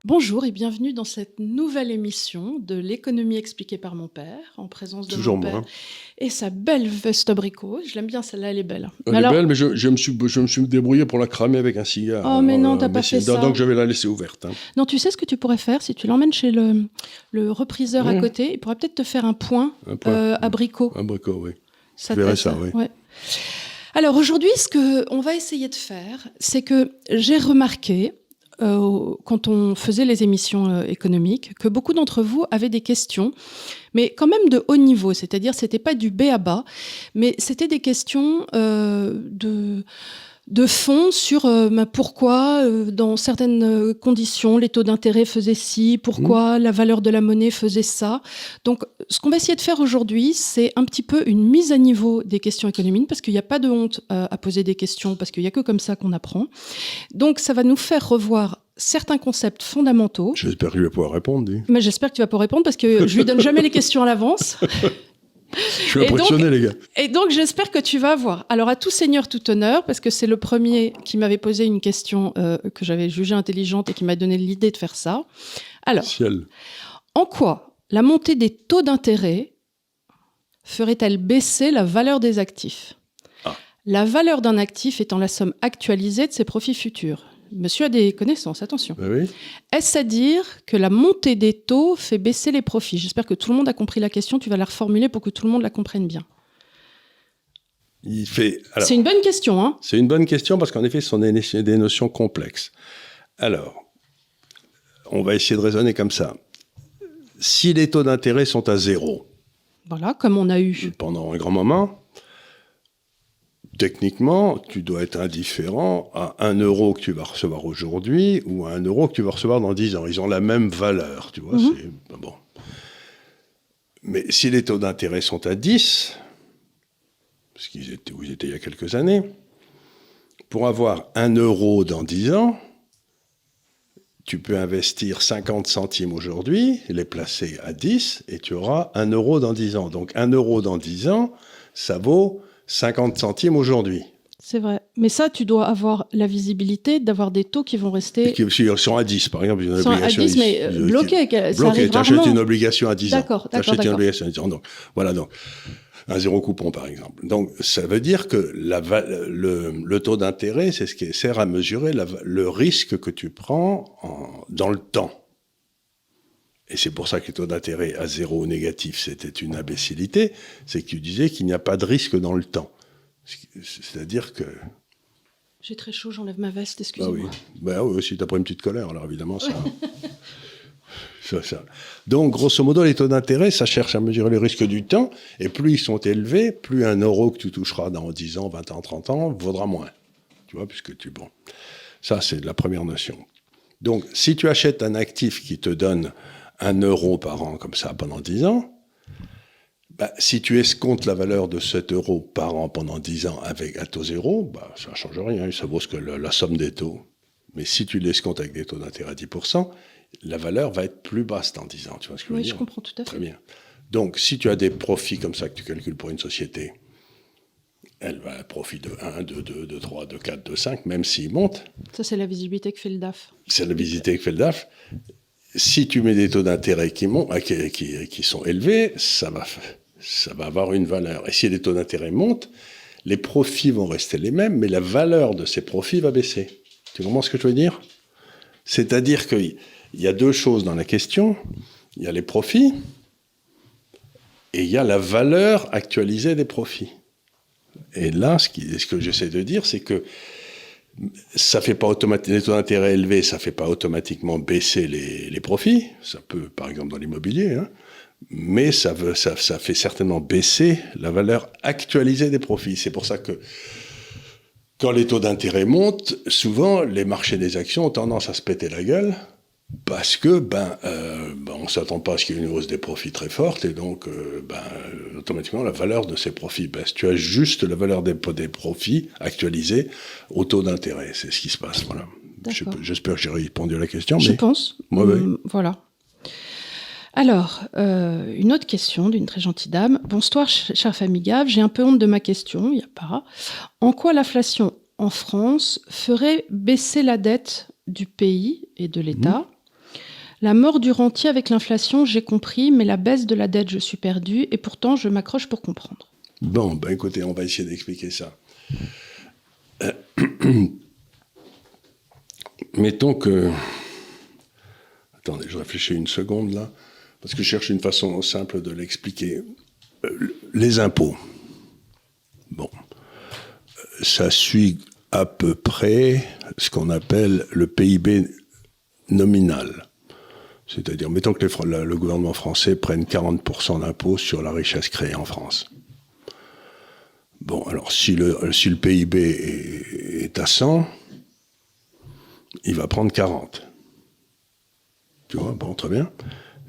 Bonjour et bienvenue dans cette nouvelle émission de l'économie expliquée par mon père, en présence de Toujours mon moi. père et sa belle veste abricot. Je l'aime bien, celle-là, elle est belle. Elle est belle, mais je me suis débrouillé pour la cramer avec un cigare. Oh, mais non, t'as pas fait ça. Donc je vais la laisser ouverte. Hein. Non, tu sais ce que tu pourrais faire si tu l'emmènes chez le repriseur à côté, il pourrait peut-être te faire un point abricot. Abricot, oui. Ça je verrai ça, oui. Ouais. Alors aujourd'hui, ce qu'on va essayer de faire, c'est que j'ai remarqué, quand on faisait les émissions économiques, que beaucoup d'entre vous avaient des questions, mais quand même de haut niveau, c'est-à-dire c'était pas du b.a.-ba, mais c'était des questions de fond sur pourquoi, dans certaines conditions, les taux d'intérêt faisaient ci, pourquoi la valeur de la monnaie faisait ça. Donc, ce qu'on va essayer de faire aujourd'hui, c'est un petit peu une mise à niveau des questions économiques, parce qu'il n'y a pas de honte à poser des questions, parce qu'il n'y a que comme ça qu'on apprend. Donc, ça va nous faire revoir certains concepts fondamentaux. J'espère que je vais pouvoir répondre. Mais j'espère que tu vas pouvoir répondre, parce que je lui donne jamais les questions à l'avance. Je suis impressionné, les gars. Et donc, j'espère que tu vas voir. Alors, à tout seigneur, tout honneur, parce que c'est le premier qui m'avait posé une question que j'avais jugée intelligente et qui m'a donné l'idée de faire ça. Alors, en quoi la montée des taux d'intérêt ferait-elle baisser la valeur des actifs ? La valeur d'un actif étant la somme actualisée de ses profits futurs. Monsieur a des connaissances, attention. Oui. Est-ce à dire que la montée des taux fait baisser les profits ? J'espère que tout le monde a compris la question. Tu vas la reformuler pour que tout le monde la comprenne bien. C'est une bonne question, hein ? C'est une bonne question parce qu'en effet, ce sont des notions complexes. Alors, on va essayer de raisonner comme ça. Si les taux d'intérêt sont à zéro, voilà, comme on a eu pendant un grand moment, techniquement, tu dois être indifférent à 1 euro que tu vas recevoir aujourd'hui ou à 1 euro que tu vas recevoir dans 10 ans. Ils ont la même valeur, tu vois. C'est bon. Mais si les taux d'intérêt sont à 10, parce qu'ils étaient où ils étaient il y a quelques années, pour avoir 1 euro dans 10 ans, tu peux investir 50 centimes aujourd'hui, les placer à 10, et tu auras 1 euro dans 10 ans. Donc 1 euro dans 10 ans, ça vaut 50 centimes aujourd'hui. C'est vrai. Mais ça, tu dois avoir la visibilité d'avoir des taux qui vont rester... Ils sont à 10, par exemple. Une obligation à 10, mais bloqués. Ça arrive tu achètes une obligation à 10 ans. D'accord. Une obligation à 10 ans. Donc, voilà, donc, un zéro coupon, par exemple. Donc, ça veut dire que le taux d'intérêt, c'est ce qui sert à mesurer le risque que tu prends dans le temps. Et c'est pour ça que les taux d'intérêt à zéro ou négatif, c'était une imbécilité. C'est que tu disais qu'il n'y a pas de risque dans le temps. C'est-à-dire que... J'ai très chaud, j'enlève ma veste, excusez-moi. Oui, aussi, t'as pris une petite colère, alors évidemment, ça... ça. Donc, grosso modo, les taux d'intérêt, ça cherche à mesurer le risque du temps, et plus ils sont élevés, plus 1 euro que tu toucheras dans 10 ans, 20 ans, 30 ans, vaudra moins. Tu vois, puisque tu... Bon, ça, c'est la première notion. Donc, si tu achètes un actif qui te donne 1 euro par an, comme ça, pendant 10 ans, si tu escomptes la valeur de 7 euros par an pendant 10 ans à taux zéro, ça ne change rien, ça vaut ce que la somme des taux. Mais si tu l'escomptes avec des taux d'intérêt à 10%, la valeur va être plus basse dans 10 ans. Tu vois ce que je veux dire ? Oui, je comprends tout à fait. Très bien. Donc, si tu as des profits comme ça que tu calcules pour une société, elle va à un profit de 1, de 2, de 3, de 4, de 5, même s'ils montent. Ça, c'est la visibilité que fait le DAF. C'est la visibilité que fait le DAF. Si tu mets des taux d'intérêt qui sont élevés, ça va avoir une valeur. Et si les taux d'intérêt montent, les profits vont rester les mêmes, mais la valeur de ces profits va baisser. Tu comprends ce que je veux dire ? C'est-à-dire qu'il y a deux choses dans la question. Il y a les profits et il y a la valeur actualisée des profits. Et là, ce que j'essaie de dire, c'est que ça fait pas les taux d'intérêt élevés, ça fait pas automatiquement baisser les profits. Ça peut, par exemple, dans l'immobilier, hein, mais ça fait certainement baisser la valeur actualisée des profits. C'est pour ça que quand les taux d'intérêt montent, souvent les marchés des actions ont tendance à se péter la gueule parce que on s'attend pas à ce qu'il y ait une hausse des profits très forte et donc automatiquement la valeur de ces profits baisse. Tu as juste la valeur des profits actualisée au taux d'intérêt. C'est ce qui se passe. Voilà. J'espère que j'ai répondu à la question. Je pense. Oui. Voilà. Alors, une autre question d'une très gentille dame. Bonsoir, chère famille Gave. J'ai un peu honte de ma question, il n'y a pas. En quoi l'inflation en France ferait baisser la dette du pays et de l'État La mort du rentier avec l'inflation, j'ai compris, mais la baisse de la dette, je suis perdu, et pourtant, je m'accroche pour comprendre. Bon, ben écoutez, on va essayer d'expliquer ça. Mettons que... Attendez, je réfléchis une seconde, là, parce que je cherche une façon simple de l'expliquer. Les impôts. Bon. Ça suit à peu près ce qu'on appelle le PIB nominal. C'est-à-dire, mettons que le gouvernement français prenne 40% d'impôts sur la richesse créée en France. Bon, alors si le PIB est à 100, il va prendre 40. Tu vois, bon, très bien.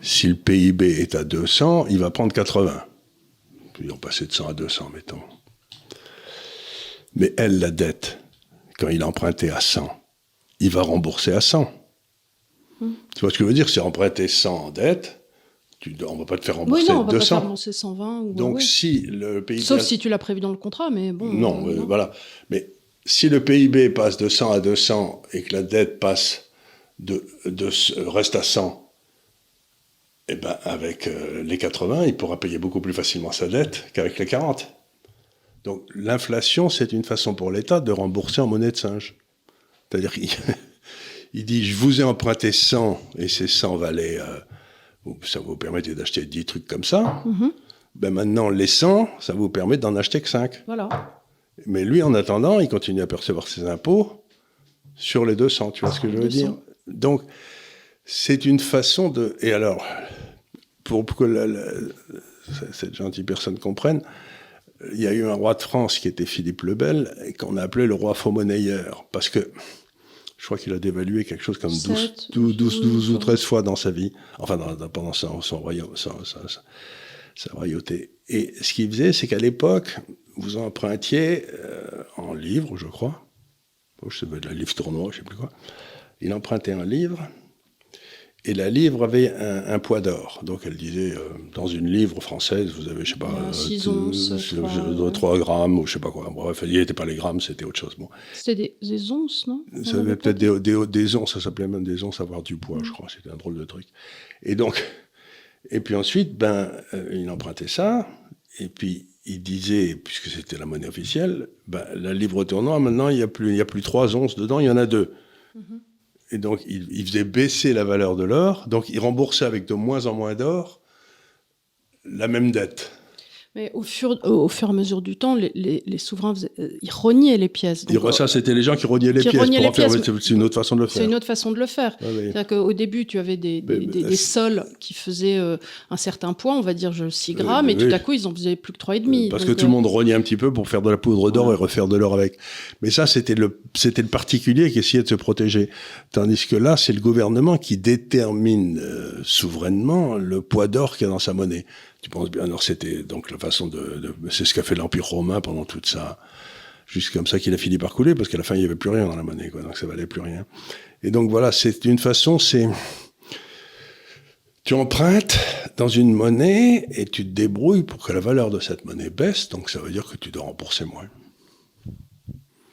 Si le PIB est à 200, il va prendre 80. Puis on passait de 100 à 200, mettons. Mais elle, la dette, quand il a emprunté à 100, il va rembourser à 100. Tu vois ce que je veux dire? C'est emprunter 100 en dette, on ne va pas te faire rembourser 200. Oui, non, on ne va pas faire rembourser 120. Donc si le PIB... Sauf si tu l'as prévu dans le contrat, mais bon... Non, voilà. Mais si le PIB passe de 100 à 200 et que la dette passe reste à 100, eh ben avec les 80, il pourra payer beaucoup plus facilement sa dette qu'avec les 40. Donc l'inflation, c'est une façon pour l'État de rembourser en monnaie de singe. C'est-à-dire qu'il dit, je vous ai emprunté 100 et ces 100 valaient, ça vous permettait d'acheter 10 trucs comme ça. Ben maintenant, les 100, ça vous permet d'en acheter que 5. Voilà. Mais lui, en attendant, il continue à percevoir ses impôts sur les 200, tu vois ce que je veux dire? Donc, c'est une façon de... Et alors, pour que cette gentille personne comprenne, il y a eu un roi de France qui était Philippe le Bel, et qu'on a appelé le roi faux-monnayeur, parce que je crois qu'il a dévalué quelque chose comme 12 ou 13 fois dans sa vie, enfin pendant son royaume, sa royauté. Et ce qu'il faisait, c'est qu'à l'époque, vous empruntiez en livre, je crois, je sais pas, de la livre tournoi, je sais plus quoi, il empruntait un livre, et la livre avait un poids d'or. Donc elle disait, dans une livre française, vous avez, je sais pas, 6 onces, 3 grammes, ou je sais pas quoi. Bref, il n'y était pas les grammes, c'était autre chose. Bon. C'était des onces, non? Ça avait peut-être des onces, ça s'appelait même des onces, avoir du poids, je crois. C'était un drôle de truc. Et puis ensuite, il empruntait ça, et puis il disait, puisque c'était la monnaie officielle, la livre tournoi, maintenant, il y a plus 3 onces dedans, il y en a 2. Et donc, il faisait baisser la valeur de l'or, donc il remboursait avec de moins en moins d'or la même dette. Mais au fur et à mesure du temps, les souverains, ils rognaient les pièces. Donc, ça, c'était les gens qui rognaient les pièces. C'est une autre façon de le faire. C'est une autre façon de le faire. Ah, oui. C'est-à-dire qu'au début, tu avais des sols qui faisaient un certain poids, on va dire 6 grammes, et tout à coup, ils en faisaient plus que 3,5. Parce que tout le monde rognait un petit peu pour faire de la poudre d'or et refaire de l'or avec. Mais ça, c'était le particulier qui essayait de se protéger. Tandis que là, c'est le gouvernement qui détermine souverainement le poids d'or qu'il y a dans sa monnaie. Tu penses bien, alors c'était donc la façon c'est ce qu'a fait l'Empire romain pendant toute ça, juste comme ça qu'il a fini par couler, parce qu'à la fin il n'y avait plus rien dans la monnaie, quoi, donc ça valait plus rien. Et donc voilà, c'est une façon, tu empruntes dans une monnaie et tu te débrouilles pour que la valeur de cette monnaie baisse, donc ça veut dire que tu dois rembourser moins.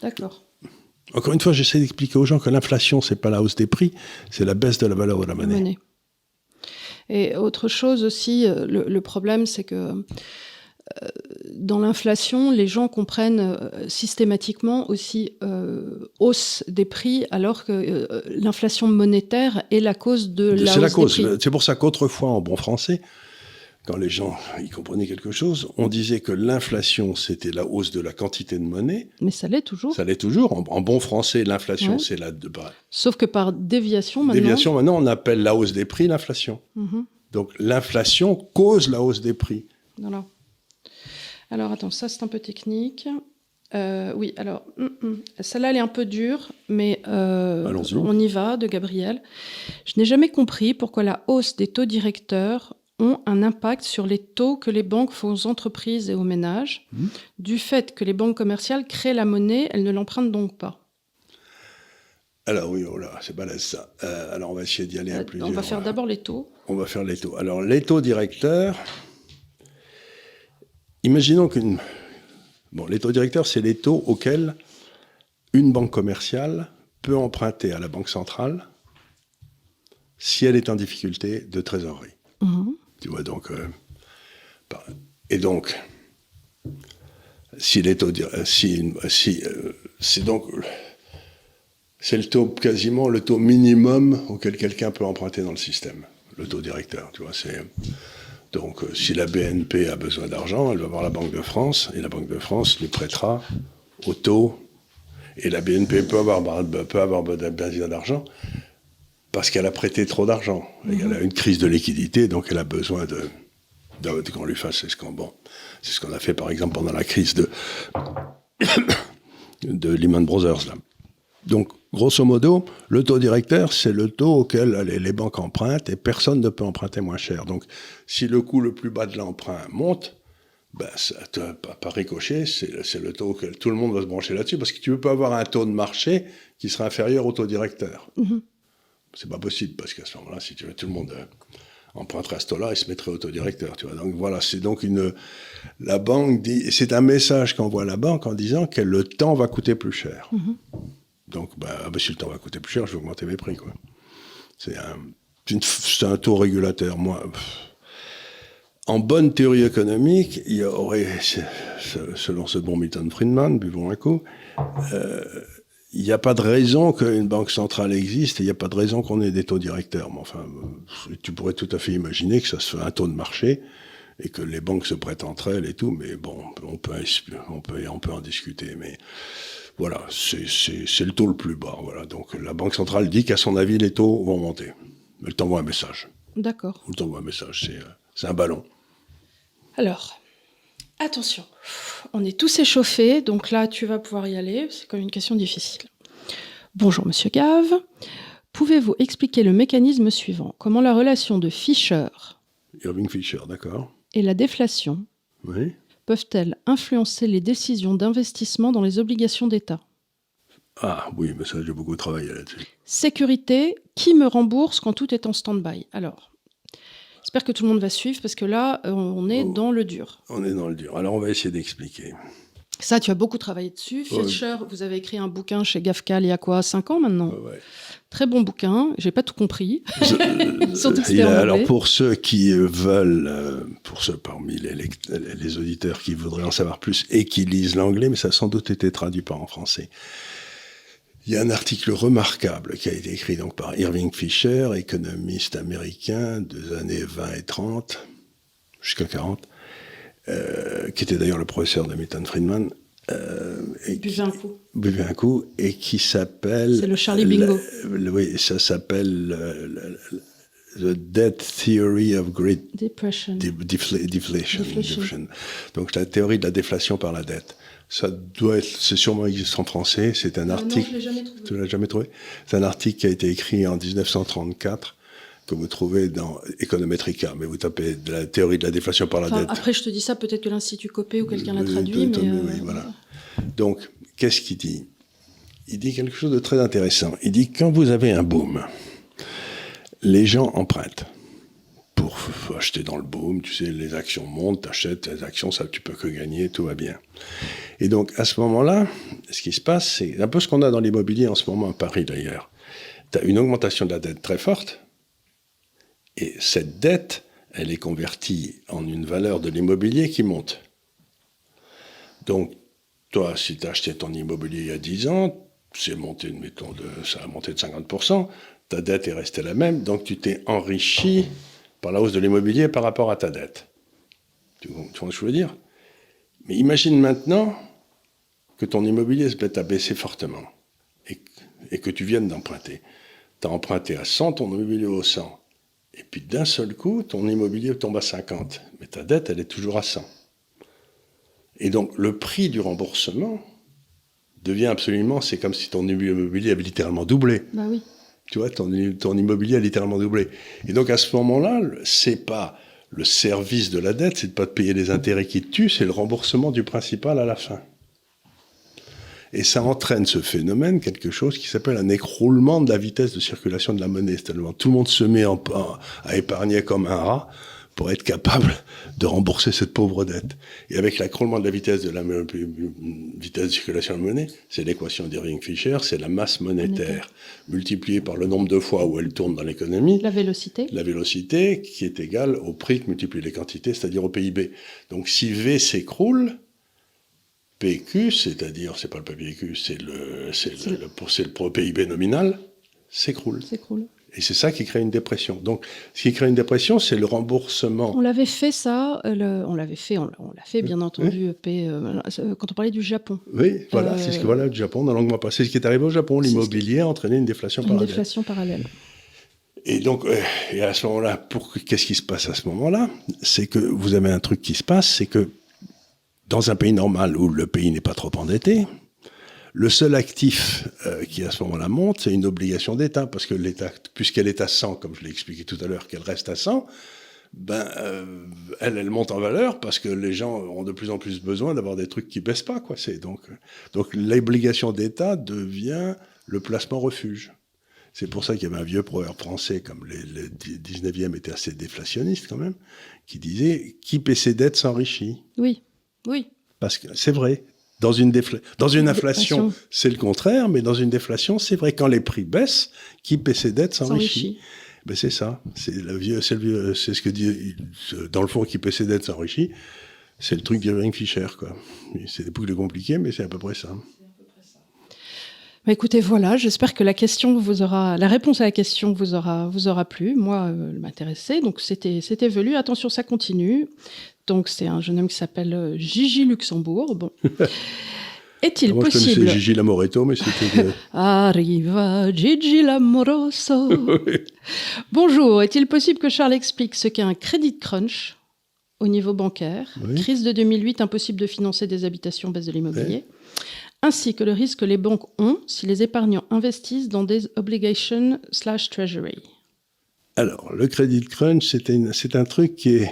D'accord. Encore une fois, j'essaie d'expliquer aux gens que l'inflation, c'est pas la hausse des prix, c'est la baisse de la valeur de la monnaie. Et autre chose aussi, le problème, c'est que dans l'inflation, les gens comprennent systématiquement aussi hausse des prix, alors que l'inflation monétaire est la cause de la hausse des prix. C'est la cause. C'est pour ça qu'autrefois, en bon français, quand les gens y comprenaient quelque chose, on disait que l'inflation, c'était la hausse de la quantité de monnaie. Mais ça l'est toujours. Ça l'est toujours. En bon français, l'inflation, c'est la... Sauf que par déviation, maintenant... on appelle la hausse des prix l'inflation. Donc, l'inflation cause la hausse des prix. Voilà. Alors, attends, ça, c'est un peu technique. Oui, alors, celle-là, elle est un peu dure, mais on y va, de Gabriel. Je n'ai jamais compris pourquoi la hausse des taux directeurs ont un impact sur les taux que les banques font aux entreprises et aux ménages. Du fait que les banques commerciales créent la monnaie, elles ne l'empruntent donc pas. Alors oui, oh là, c'est balèze ça. Alors on va essayer d'y aller à plusieurs. On va faire d'abord les taux. On va faire les taux. Alors les taux directeurs, imaginons les taux directeurs, c'est les taux auxquels une banque commerciale peut emprunter à la banque centrale si elle est en difficulté de trésorerie. Tu vois, donc... et donc, c'est donc... C'est le taux, quasiment le taux minimum auquel quelqu'un peut emprunter dans le système, le taux directeur, tu vois, donc, si la BNP a besoin d'argent, elle va voir la Banque de France, et la Banque de France lui prêtera au taux, et la BNP peut avoir besoin d'argent parce qu'elle a prêté trop d'argent. Elle a une crise de liquidité, donc elle a besoin qu'on lui fasse. C'est ce qu'on a fait, par exemple, pendant la crise de Lehman Brothers, là. Donc, grosso modo, le taux directeur, c'est le taux auquel les banques empruntent et personne ne peut emprunter moins cher. Donc, si le coût le plus bas de l'emprunt monte, par ricochet, c'est le taux auquel tout le monde va se brancher là-dessus, parce que tu ne peux pas avoir un taux de marché qui sera inférieur au taux directeur. C'est pas possible, parce qu'à ce moment-là, si tu veux, tout le monde emprunterait à ce taux-là et se mettrait au taux directeur. Tu vois. Donc voilà, c'est donc la banque dit, c'est un message qu'envoie la banque en disant que le temps va coûter plus cher. Donc, si le temps va coûter plus cher, je vais augmenter mes prix, quoi. C'est un taux régulateur. Moi, en bonne théorie économique, il y aurait, selon ce bon Milton Friedman, buvons un coup, il n'y a pas de raison qu'une banque centrale existe et il n'y a pas de raison qu'on ait des taux directeurs. Mais enfin, tu pourrais tout à fait imaginer que ça se fait un taux de marché et que les banques se prêtent entre elles et tout, mais bon, on peut en discuter, mais voilà, c'est le taux le plus bas, voilà. Donc la Banque centrale dit qu'à son avis, les taux vont monter. Elle t'envoie un message. D'accord. Elle t'envoie un message, c'est un ballon. Alors, attention, on est tous échauffés, donc là, tu vas pouvoir y aller, c'est quand même une question difficile. Bonjour, Monsieur Gave. Pouvez-vous expliquer le mécanisme suivant? Comment la relation de Fisher... Irving Fisher, d'accord. Et la déflation peuvent-elles influencer les décisions d'investissement dans les obligations d'État? Ah oui, mais ça, j'ai beaucoup travaillé là-dessus. Sécurité, qui me rembourse quand tout est en stand-by? Alors, j'espère que tout le monde va suivre, parce que là, on est dans le dur. On est dans le dur. Alors, on va essayer d'expliquer. Ça, tu as beaucoup travaillé dessus. Fisher, vous avez écrit un bouquin chez GAFCAL il y a quoi, 5 ans maintenant? Très bon bouquin, j'ai pas tout compris. Surtout que c'était en anglais. Alors pour ceux qui veulent, pour ceux parmi les auditeurs qui voudraient en savoir plus et qui lisent l'anglais, mais ça a sans doute été traduit par en français. Il y a un article remarquable qui a été écrit donc par Irving Fisher, économiste américain des années 20 et 30, jusqu'à 40, qui était d'ailleurs le professeur de Milton Friedman. Buvez un coup, et qui s'appelle... C'est le Charlie Bingo. Oui, ça s'appelle The Debt Theory of Great Depression. Deflation. Donc la théorie de la déflation par la dette. Ça doit être, c'est sûrement existe en français, c'est un article... Non, je l'ai jamais trouvé. Tu l'as jamais trouvé? C'est un article qui a été écrit en 1934, que vous trouvez dans Econometrica, mais vous tapez de la théorie de la déflation par la dette. Après, je te dis ça, peut-être que l'Institut Copé ou quelqu'un l'a traduit, mais... Oui, voilà. Donc, qu'est-ce qu'il dit? Il dit quelque chose de très intéressant. Il dit, quand vous avez un boom, les gens empruntent pour acheter dans le boom, tu sais, les actions montent, t'achètes les actions, ça tu peux que gagner, tout va bien. Et donc, à ce moment-là, ce qui se passe, c'est un peu ce qu'on a dans l'immobilier en ce moment à Paris, d'ailleurs. Tu as une augmentation de la dette très forte, et cette dette, elle est convertie en une valeur de l'immobilier qui monte. Donc, toi, si tu as acheté ton immobilier il y a 10 ans, c'est monté, ça a monté de 50%, ta dette est restée la même, donc tu t'es enrichi par la hausse de l'immobilier par rapport à ta dette. Tu vois ce que je veux dire? Mais imagine maintenant que ton immobilier se mette à baisser fortement et que tu viennes d'emprunter. Tu as emprunté à 100, ton immobilier au 100. Et puis d'un seul coup, ton immobilier tombe à 50. Mais ta dette, elle est toujours à 100. Et donc, le prix du remboursement devient absolument... C'est comme si ton immobilier avait littéralement doublé. Bah oui. Tu vois, ton immobilier a littéralement doublé. Et donc, à ce moment-là, c'est pas le service de la dette, c'est de pas te payer les intérêts qui te tuent, c'est le remboursement du principal à la fin. Et ça entraîne ce phénomène, quelque chose qui s'appelle un écroulement de la vitesse de circulation de la monnaie. C'est-à-dire tout le monde se met à épargner comme un rat pour être capable de rembourser cette pauvre dette. Et avec l'écroulement de la vitesse de circulation de la monnaie, c'est l'équation d'Irving-Fisher, c'est la masse monétaire multipliée par le nombre de fois où elle tourne dans l'économie. La vélocité. La vélocité qui est égale au prix que multiplie les quantités, c'est-à-dire au PIB. Donc si V s'écroule, PQ, c'est-à-dire, c'est pas le PIB, c'est le PIB nominal, s'écroule. Et c'est ça qui crée une dépression. Donc, ce qui crée une dépression, c'est le remboursement. On l'avait fait ça, on l'a fait bien entendu, quand on parlait du Japon. Oui, voilà, c'est ce que du Japon, dans longuement passé. Ce qui est arrivé au Japon, l'immobilier a entraîné une déflation parallèle. Et donc, et à ce moment-là, qu'est-ce qui se passe à ce moment-là? C'est que vous avez un truc qui se passe, c'est que dans un pays normal où le pays n'est pas trop endetté, le seul actif qui à ce moment-là monte, c'est une obligation d'État, parce que l'État, puisqu'elle est à 100, comme je l'ai expliqué tout à l'heure, qu'elle reste à 100, elle monte en valeur parce que les gens ont de plus en plus besoin d'avoir des trucs qui baissent pas, quoi. Donc l'obligation d'État devient le placement refuge. C'est pour ça qu'il y avait un vieux proverbe français, comme le 19e était assez déflationniste quand même, qui disait « Qui paie ses dettes s'enrichit ». Oui. Parce que c'est vrai. Dans une inflation, c'est le contraire, mais dans une déflation, c'est vrai. Quand les prix baissent, qui paie ses dettes s'enrichit. Ben c'est ça. C'est ce que dit, dans le fond, qui paie ses dettes s'enrichit. C'est le truc d'Irving-Fisher, quoi. C'est des boucles compliquées, mais c'est à peu près ça. Bah écoutez, voilà, j'espère que la réponse à la question vous aura plu. Moi, elle m'intéressait, donc c'était velu. Attention, ça continue. Donc c'est un jeune homme qui s'appelle Gigi Luxembourg. Bon. Est-il possible... Je connaissais Gigi Lamoretto, mais c'était... Arriva Gigi Lamoroso. Oui. Bonjour, est-il possible que Charles explique ce qu'est un credit crunch au niveau bancaire, crise de 2008, impossible de financer des habitations baisse de l'immobilier, ainsi que le risque que les banques ont si les épargnants investissent dans des obligations/treasury. Alors, le credit crunch, c'est un truc qui est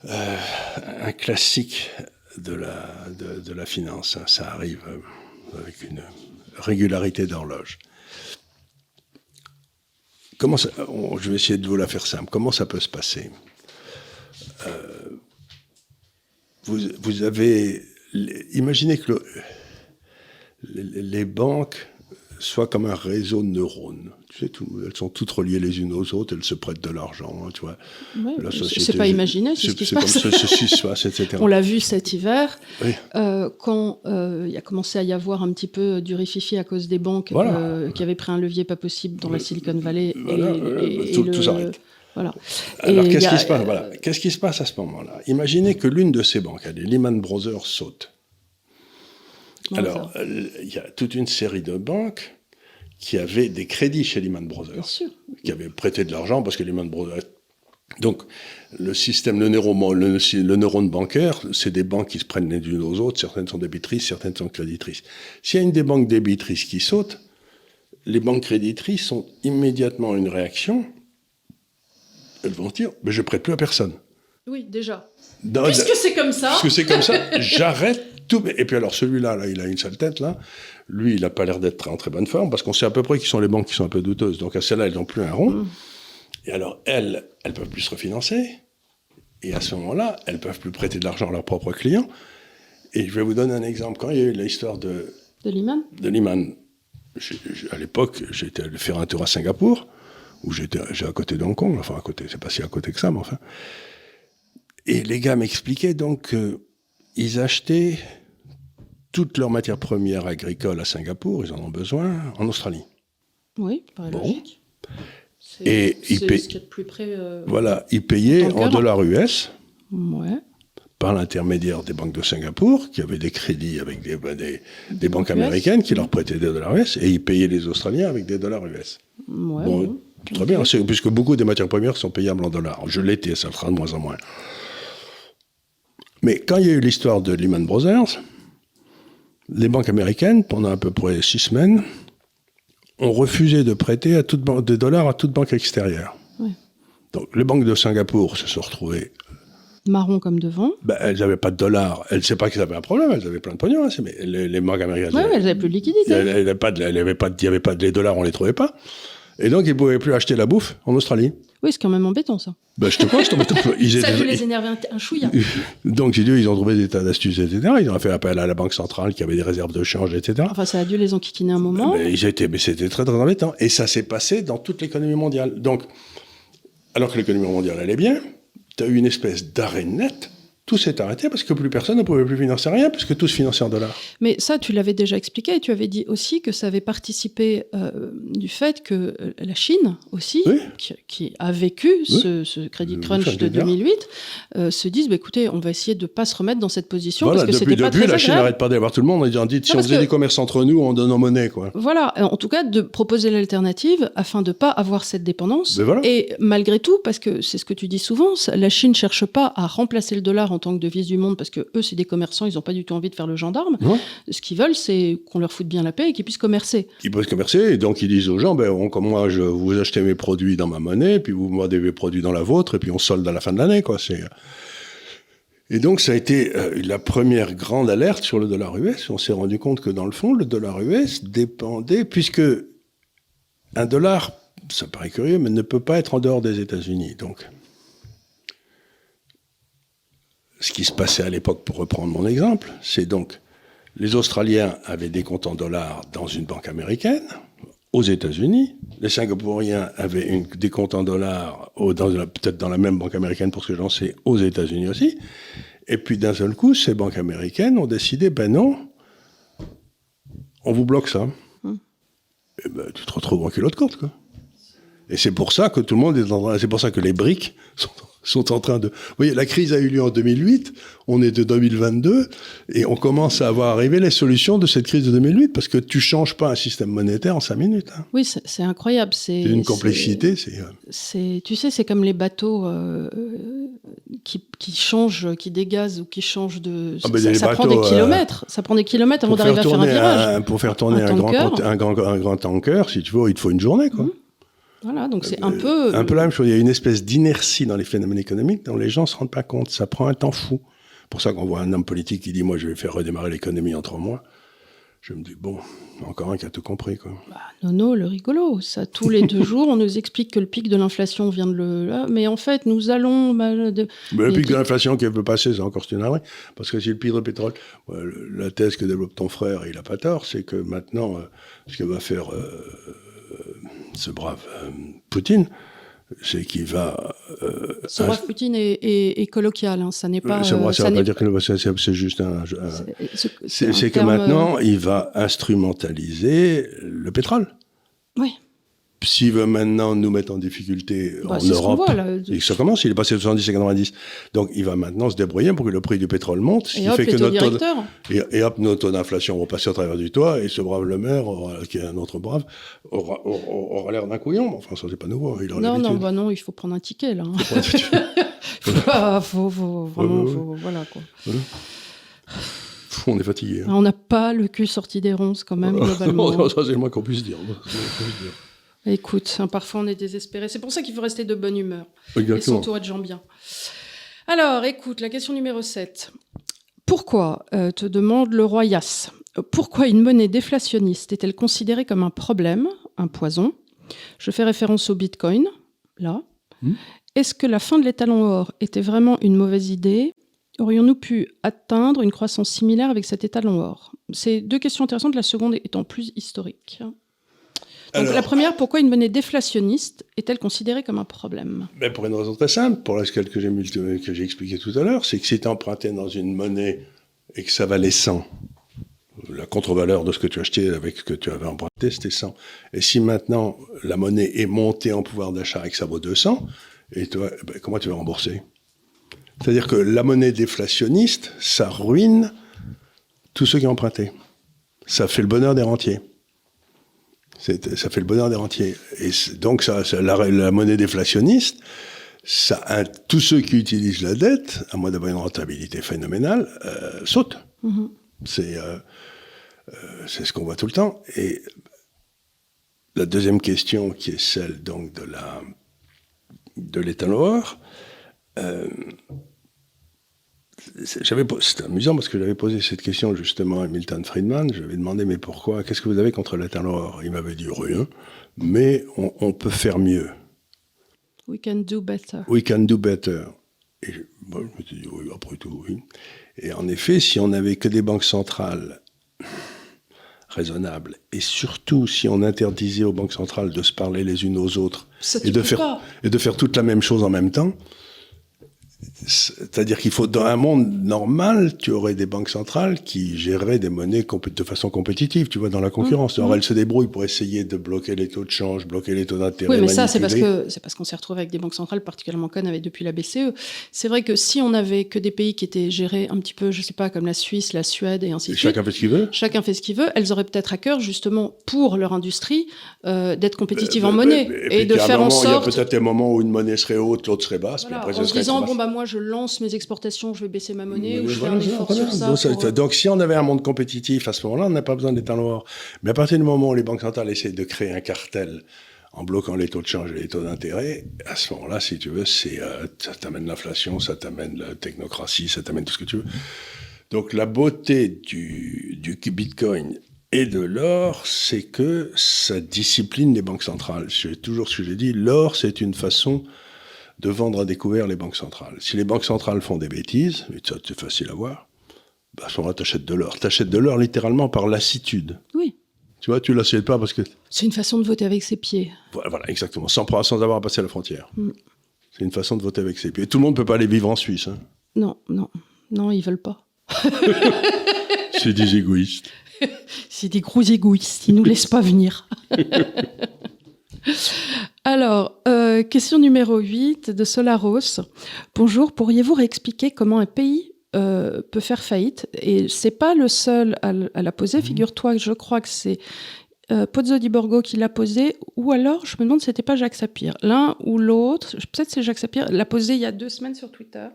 un classique de la finance. Hein. Ça arrive avec une régularité d'horloge. Je vais essayer de vous la faire simple. Comment ça peut se passer? Vous avez... Imaginez que les banques soient comme un réseau de neurones. Tu sais, elles sont toutes reliées les unes aux autres, elles se prêtent de l'argent, tu vois. Ouais, la société, c'est pas imaginer, c'est ce qui se passe. C'est comme ceci se passe, etc. On l'a vu cet hiver, quand il a commencé à y avoir un petit peu du rififi à cause des banques qui avaient pris un levier pas possible dans la Silicon Valley. Tout s'arrête. Voilà. Alors, qu'est-ce qui se passe à ce moment-là? Imaginez que l'une de ces banques, les Lehman Brothers, saute. Alors, il y a toute une série de banques qui avaient des crédits chez Lehman Brothers, qui avaient prêté de l'argent parce que Lehman Brothers... Donc, le système, le neurone bancaire, c'est des banques qui se prennent les unes aux autres, certaines sont débitrices, certaines sont créditrices. S'il y a une des banques débitrices qui saute, les banques créditrices ont immédiatement une réaction. Elles vont dire, mais je ne prête plus à personne. Oui, déjà. Puisque c'est comme ça. J'arrête tout. Et puis alors, celui-là, là, il a une sale tête, là. Lui, il n'a pas l'air d'être en très bonne forme, parce qu'on sait à peu près qui sont les banques qui sont un peu douteuses. Donc, à celles-là, elles n'ont plus un rond. Et alors, elles ne peuvent plus se refinancer. Et à ce moment-là, elles ne peuvent plus prêter de l'argent à leurs propres clients. Et je vais vous donner un exemple. Quand il y a eu l'histoire de Lehman, à l'époque, j'étais allé faire un tour à Singapour, où j'ai à côté de Hong Kong, enfin à côté, c'est pas si à côté que ça, mais enfin. Et les gars m'expliquaient donc qu'ils achetaient toutes leurs matières premières agricoles à Singapour, ils en ont besoin, en Australie. Oui, par logique. Et ce qu'il y a de plus près. Voilà, ils payaient en dollars US. Ouais. Par l'intermédiaire des banques de Singapour, qui avaient des crédits avec des banques américaines qui leur prêtaient des dollars US, et ils payaient les Australiens avec des dollars US. Ouais, bon. Très bien, puisque beaucoup des matières premières sont payables en dollars. Je l'étais, ça le sera de moins en moins. Mais quand il y a eu l'histoire de Lehman Brothers, les banques américaines, pendant à peu près 6 semaines, ont refusé de prêter des dollars à toute banque extérieure. Ouais. Donc les banques de Singapour se sont retrouvées... marron comme devant. Elles n'avaient pas de dollars. Elles ne savaient pas qu'ils avaient un problème. Elles avaient plein de pognon. Hein, mais les banques américaines... Oui, elles n'avaient plus de liquidité. Les dollars, on ne les trouvait pas. Et donc, ils ne pouvaient plus acheter la bouffe en Australie. Oui, c'est quand même embêtant, ça. Ben, je te crois, ça a dû les énerver un chouïa. Donc, ils ont trouvé des tas d'astuces, etc. Ils ont fait appel à la Banque centrale qui avait des réserves de change, etc. Enfin, ça a dû les enquiquiner un moment. Mais c'était très, très embêtant. Et ça s'est passé dans toute l'économie mondiale. Donc, alors que l'économie mondiale allait bien, tu as eu une espèce d'arrêt net. Tout s'est arrêté parce que plus personne ne pouvait plus financer rien, puisque tout se finançait en dollars. Mais ça, tu l'avais déjà expliqué, et tu avais dit aussi que ça avait participé du fait que la Chine aussi, oui. qui a vécu ce crédit crunch de 2008, se disent, écoutez, on va essayer de ne pas se remettre dans cette position, voilà, parce que c'était pas très agréable. La Chine n'arrête pas d'avoir tout le monde, en disant, si on faisait des commerces entre nous, on donne en monnaie, quoi. Voilà, en tout cas, de proposer l'alternative afin de ne pas avoir cette dépendance. Voilà. Et malgré tout, parce que c'est ce que tu dis souvent, la Chine ne cherche pas à remplacer le dollar en tant que devise du monde, parce que eux, c'est des commerçants, ils n'ont pas du tout envie de faire le gendarme. Ouais. Ce qu'ils veulent, c'est qu'on leur foute bien la paix et qu'ils puissent commercer. Ils peuvent commercer, et donc ils disent aux gens, comme moi, vous achetez mes produits dans ma monnaie, puis vous me vendez mes produits dans la vôtre, et puis on solde à la fin de l'année, quoi. Et donc ça a été la première grande alerte sur le dollar US. On s'est rendu compte que dans le fond, le dollar US dépendait, puisque un dollar, ça paraît curieux, mais ne peut pas être en dehors des États-Unis. Donc, ce qui se passait à l'époque, pour reprendre mon exemple, c'est donc les Australiens avaient des comptes en dollars dans une banque américaine, aux États-Unis. Les Singapouriens avaient des comptes en dollars, peut-être dans la même banque américaine, pour ce que j'en sais, aux États-Unis aussi. Et puis d'un seul coup, ces banques américaines ont décidé, non, on vous bloque ça. Et tu te retrouves en culotte courte, quoi. Et c'est pour ça que tout le monde c'est pour ça que les BRICS sont en train de... Vous voyez, la crise a eu lieu en 2008, on est de 2022, et on commence à voir arriver les solutions de cette crise de 2008, parce que tu changes pas un système monétaire en 5 minutes. Hein. Oui, c'est incroyable. C'est une complexité. Tu sais, c'est comme les bateaux qui changent, qui dégazent ou qui changent de... ça prend des kilomètres. Ça prend des kilomètres avant d'arriver à faire un virage. Pour faire tourner un grand tanker, si tu veux, il te faut une journée, quoi. Voilà, donc c'est un peu la même chose. Il y a une espèce d'inertie dans les phénomènes économiques dont les gens ne se rendent pas compte. Ça prend un temps fou. C'est pour ça qu'on voit un homme politique qui dit « Moi, je vais faire redémarrer l'économie en 3 mois ». Je me dis « Bon, encore un qui a tout compris, quoi. » Nono, le rigolo. Ça, tous les 2 jours, on nous explique que le pic de l'inflation vient mais en fait, nous allons... le pic de l'inflation qui veut passer, c'est encore une arrêt. Parce que si le prix de pétrole... la thèse que développe ton frère, il n'a pas tort, c'est que maintenant, ce que va faire... ce brave Poutine, c'est qu'il va... ce brave Poutine est colloquial, hein, ça n'est pas... ça ne veut pas dire que c'est juste un... C'est que maintenant, il va instrumentaliser le pétrole. Oui. S'il veut maintenant nous mettre en difficulté en Europe, et ça commence, il est passé de 70 à 90. Donc il va maintenant se débrouiller pour que le prix du pétrole monte, ce qui fait que notre taux d'inflation va passer au travers du toit, et ce brave Le Maire, qui est un autre brave, aura l'air d'un couillon. Enfin, ça c'est pas nouveau. Non, il faut prendre un ticket là. Voilà quoi. Voilà. On est fatigué. On n'a pas le cul sorti des ronces quand même, globalement. Ça c'est le moins qu'on puisse dire. Écoute, parfois on est désespéré. C'est pour ça qu'il faut rester de bonne humeur. Exactement. Et s'entourer de gens bien. Alors, écoute, la question numéro 7. Pourquoi, te demande le roi Yass, pourquoi une monnaie déflationniste est-elle considérée comme un problème, un poison ? Je fais référence au Bitcoin, là. Est-ce que la fin de l'étalon or était vraiment une mauvaise idée ? Aurions-nous pu atteindre une croissance similaire avec cet étalon or ? C'est 2 questions intéressantes, la seconde étant plus historique. Donc la première, pourquoi une monnaie déflationniste est-elle considérée comme un problème ? Pour une raison très simple, pour laquelle que j'ai expliqué tout à l'heure, c'est que si tu empruntais dans une monnaie et que ça valait 100, la contre-valeur de ce que tu achetais avec ce que tu avais emprunté, c'était 100. Et si maintenant la monnaie est montée en pouvoir d'achat et que ça vaut 200, et toi, comment tu vas rembourser ? C'est-à-dire que la monnaie déflationniste, ça ruine tous ceux qui ont emprunté. Ça fait le bonheur des rentiers. Ça fait le bonheur des rentiers. Et donc, la monnaie déflationniste, tous ceux qui utilisent la dette, à moins d'avoir une rentabilité phénoménale, sautent. C'est ce qu'on voit tout le temps. Et la deuxième question, qui est celle donc de l'étalon or, c'est amusant parce que j'avais posé cette question justement à Milton Friedman. Je lui avais demandé mais pourquoi, qu'est-ce que vous avez contre l'étalon or ? Il m'avait dit rien, mais on peut faire mieux. We can do better. We can do better. Et je me suis dit, oui, après tout, oui. Et en effet, si on n'avait que des banques centrales raisonnables, et surtout si on interdisait aux banques centrales de se parler les unes aux autres, et de faire toute la même chose en même temps, c'est-à-dire qu'il faut, dans un monde normal, tu aurais des banques centrales qui géreraient des monnaies de façon compétitive, tu vois, dans la concurrence. Alors elles se débrouillent pour essayer de bloquer les taux de change, bloquer les taux d'intérêt. Oui, mais ça, c'est parce qu'on s'est retrouvé avec des banques centrales particulièrement connes depuis la BCE. C'est vrai que si on n'avait que des pays qui étaient gérés un petit peu, je sais pas, comme la Suisse, la Suède et ainsi de suite. Chacun fait ce qu'il veut. Chacun fait ce qu'il veut. Elles auraient peut-être à cœur, justement, pour leur industrie, d'être compétitives en monnaie. Et de faire en sorte... Il y a peut-être des moments où une monnaie serait haute, l'autre serait basse. Voilà, puis après, en se disant, bon, bah, moi, je lance mes exportations, je vais baisser ma monnaie, ou je fais un effort sur ça. Donc, si on avait un monde compétitif, à ce moment-là, on n'a pas besoin d'État noir. Mais à partir du moment où les banques centrales essaient de créer un cartel en bloquant les taux de change et les taux d'intérêt, à ce moment-là, si tu veux, ça t'amène l'inflation, ça t'amène la technocratie, ça t'amène tout ce que tu veux. Donc, la beauté du Bitcoin et de l'or, c'est que ça discipline les banques centrales. C'est toujours ce que j'ai dit, l'or, c'est une façon de vendre à découvert les banques centrales. Si les banques centrales font des bêtises, et ça c'est facile à voir, bah à ce moment-là, t'achètes de l'or. T'achètes de l'or littéralement par lassitude. Oui. Tu vois, tu l'achètes pas parce que... C'est une façon de voter avec ses pieds. Voilà, exactement, sans avoir à passer la frontière. C'est une façon de voter avec ses pieds. Et tout le monde ne peut pas aller vivre en Suisse. Hein. Non, ils veulent pas. C'est des égoïstes. C'est des gros égoïstes, ils nous laissent pas venir. Alors, question numéro 8 de Solaros. Bonjour, pourriez-vous réexpliquer comment un pays peut faire faillite? Et c'est pas le seul à la poser. Figure-toi que je crois que c'est Pozzo di Borgo qui l'a posé, ou alors, je me demande si c'était pas Jacques Sapir. L'un ou l'autre, peut-être c'est Jacques Sapir, l'a posé il y a 2 semaines sur Twitter.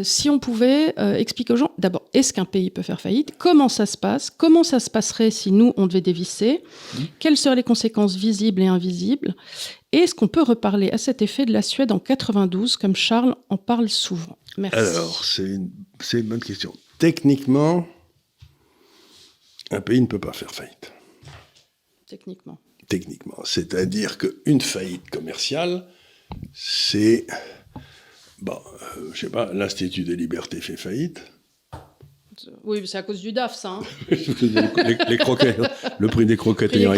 Si on pouvait expliquer aux gens, d'abord, est-ce qu'un pays peut faire faillite? Comment ça se passe? Comment ça se passerait si nous, on devait dévisser? Quelles seraient les conséquences visibles et invisibles? Et est-ce qu'on peut reparler à cet effet de la Suède en 92, comme Charles en parle souvent? Merci. Alors, c'est une bonne question. Techniquement, un pays ne peut pas faire faillite. Techniquement. C'est-à-dire qu'une faillite commerciale, c'est... Bon, je sais pas, l'Institut des libertés fait faillite. Oui, mais c'est à cause du DAF, ça. Hein. les croquettes, le prix des croquettes ayant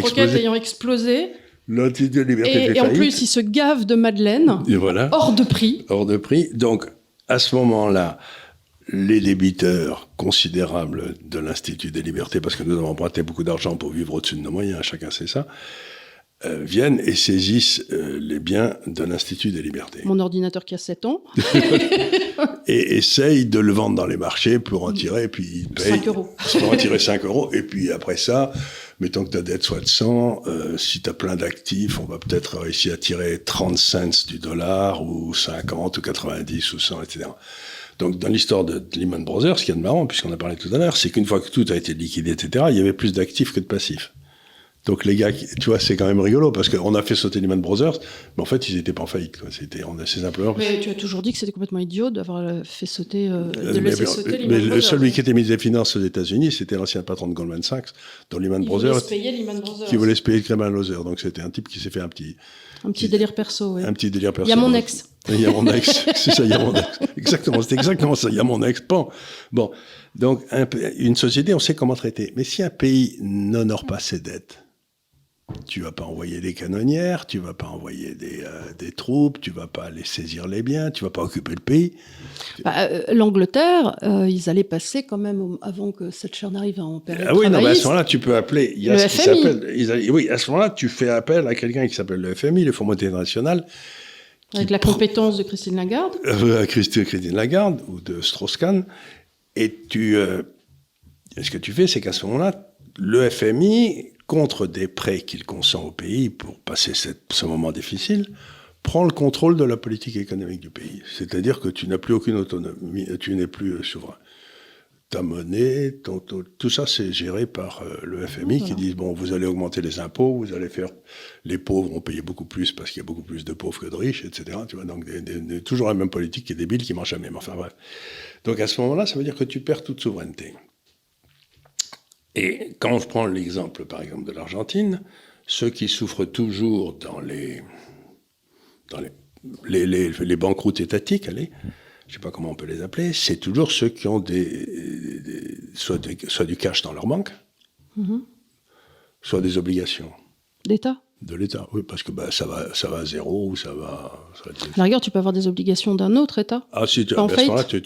explosé. L'Institut des libertés fait faillite. Et en plus, il se gave de madeleine. Et voilà. Hors de prix. Donc, à ce moment-là, les débiteurs considérables de l'Institut des libertés, parce que nous avons emprunté beaucoup d'argent pour vivre au-dessus de nos moyens, chacun sait ça, viennent et saisissent les biens de l'Institut des libertés. Mon ordinateur qui a 7 ans. Et essayent de le vendre dans les marchés pour en tirer, et puis ils payent 5 euros. Pour en tirer 5 euros. Et puis après ça, mettons que ta dette soit de 100, si tu as plein d'actifs, on va peut-être réussir à tirer 30 cents du dollar, ou 50, ou 90, ou 100, etc. Donc, dans l'histoire de Lehman Brothers, ce qui est marrant, puisqu'on a parlé tout à l'heure, c'est qu'une fois que tout a été liquidé, etc., il y avait plus d'actifs que de passifs. Donc, les gars, tu vois, c'est quand même rigolo, parce qu'on a fait sauter Lehman Brothers, mais en fait, ils n'étaient pas en faillite, quoi. On a assez simplement... Mais tu as toujours dit que c'était complètement idiot d'avoir fait sauter, de laisser sauter Lehman Brothers. Mais celui qui était ministre des Finances aux États-Unis, c'était l'ancien patron de Goldman Sachs, dont Lehman Brothers... Qui voulait se payer Lehman Brothers. Donc, c'était un type qui s'est fait un petit délire perso, oui. Un petit délire perso. Il y a mon ex. Il y a mon ex, c'est ça, il y a mon ex. Exactement, c'est exactement ça, il y a mon ex. Bon, donc une société, on sait comment traiter. Mais si un pays n'honore pas ses dettes, tu vas pas envoyer des canonnières, tu vas pas envoyer des troupes, tu vas pas aller saisir les biens, tu vas pas occuper le pays. L'Angleterre, ils allaient passer quand même, avant que Thatcher n'arrive en période travailliste. Oui, non, mais à ce moment-là, tu peux appeler... Il y a le FMI. Oui, à ce moment-là, tu fais appel à quelqu'un qui s'appelle le FMI, le Fonds monétaire international. Avec la compétence de Christine Lagarde. Christine Lagarde ou de Strauss-Kahn. Et ce que tu fais, c'est qu'à ce moment-là, le FMI, contre des prêts qu'il consent au pays pour passer ce moment difficile, prend le contrôle de la politique économique du pays. C'est-à-dire que tu n'as plus aucune autonomie, tu n'es plus souverain. Ta monnaie, tout ça, c'est géré par le FMI qui dit, bon, vous allez augmenter les impôts, vous allez faire... Les pauvres vont payer beaucoup plus parce qu'il y a beaucoup plus de pauvres que de riches, etc. Tu vois, donc toujours la même politique qui est débile, qui marche jamais. Enfin bref. Donc à ce moment-là, ça veut dire que tu perds toute souveraineté. Et quand je prends l'exemple, par exemple, de l'Argentine, ceux qui souffrent toujours dans les banqueroutes étatiques, je ne sais pas comment on peut les appeler, c'est toujours ceux qui ont soit du cash dans leur banque, soit des obligations. D'État ? De l'État, oui, parce que ça va à zéro ou ça va... À la rigueur, tu peux avoir des obligations d'un autre État. Ah, si, à ce moment-là, tu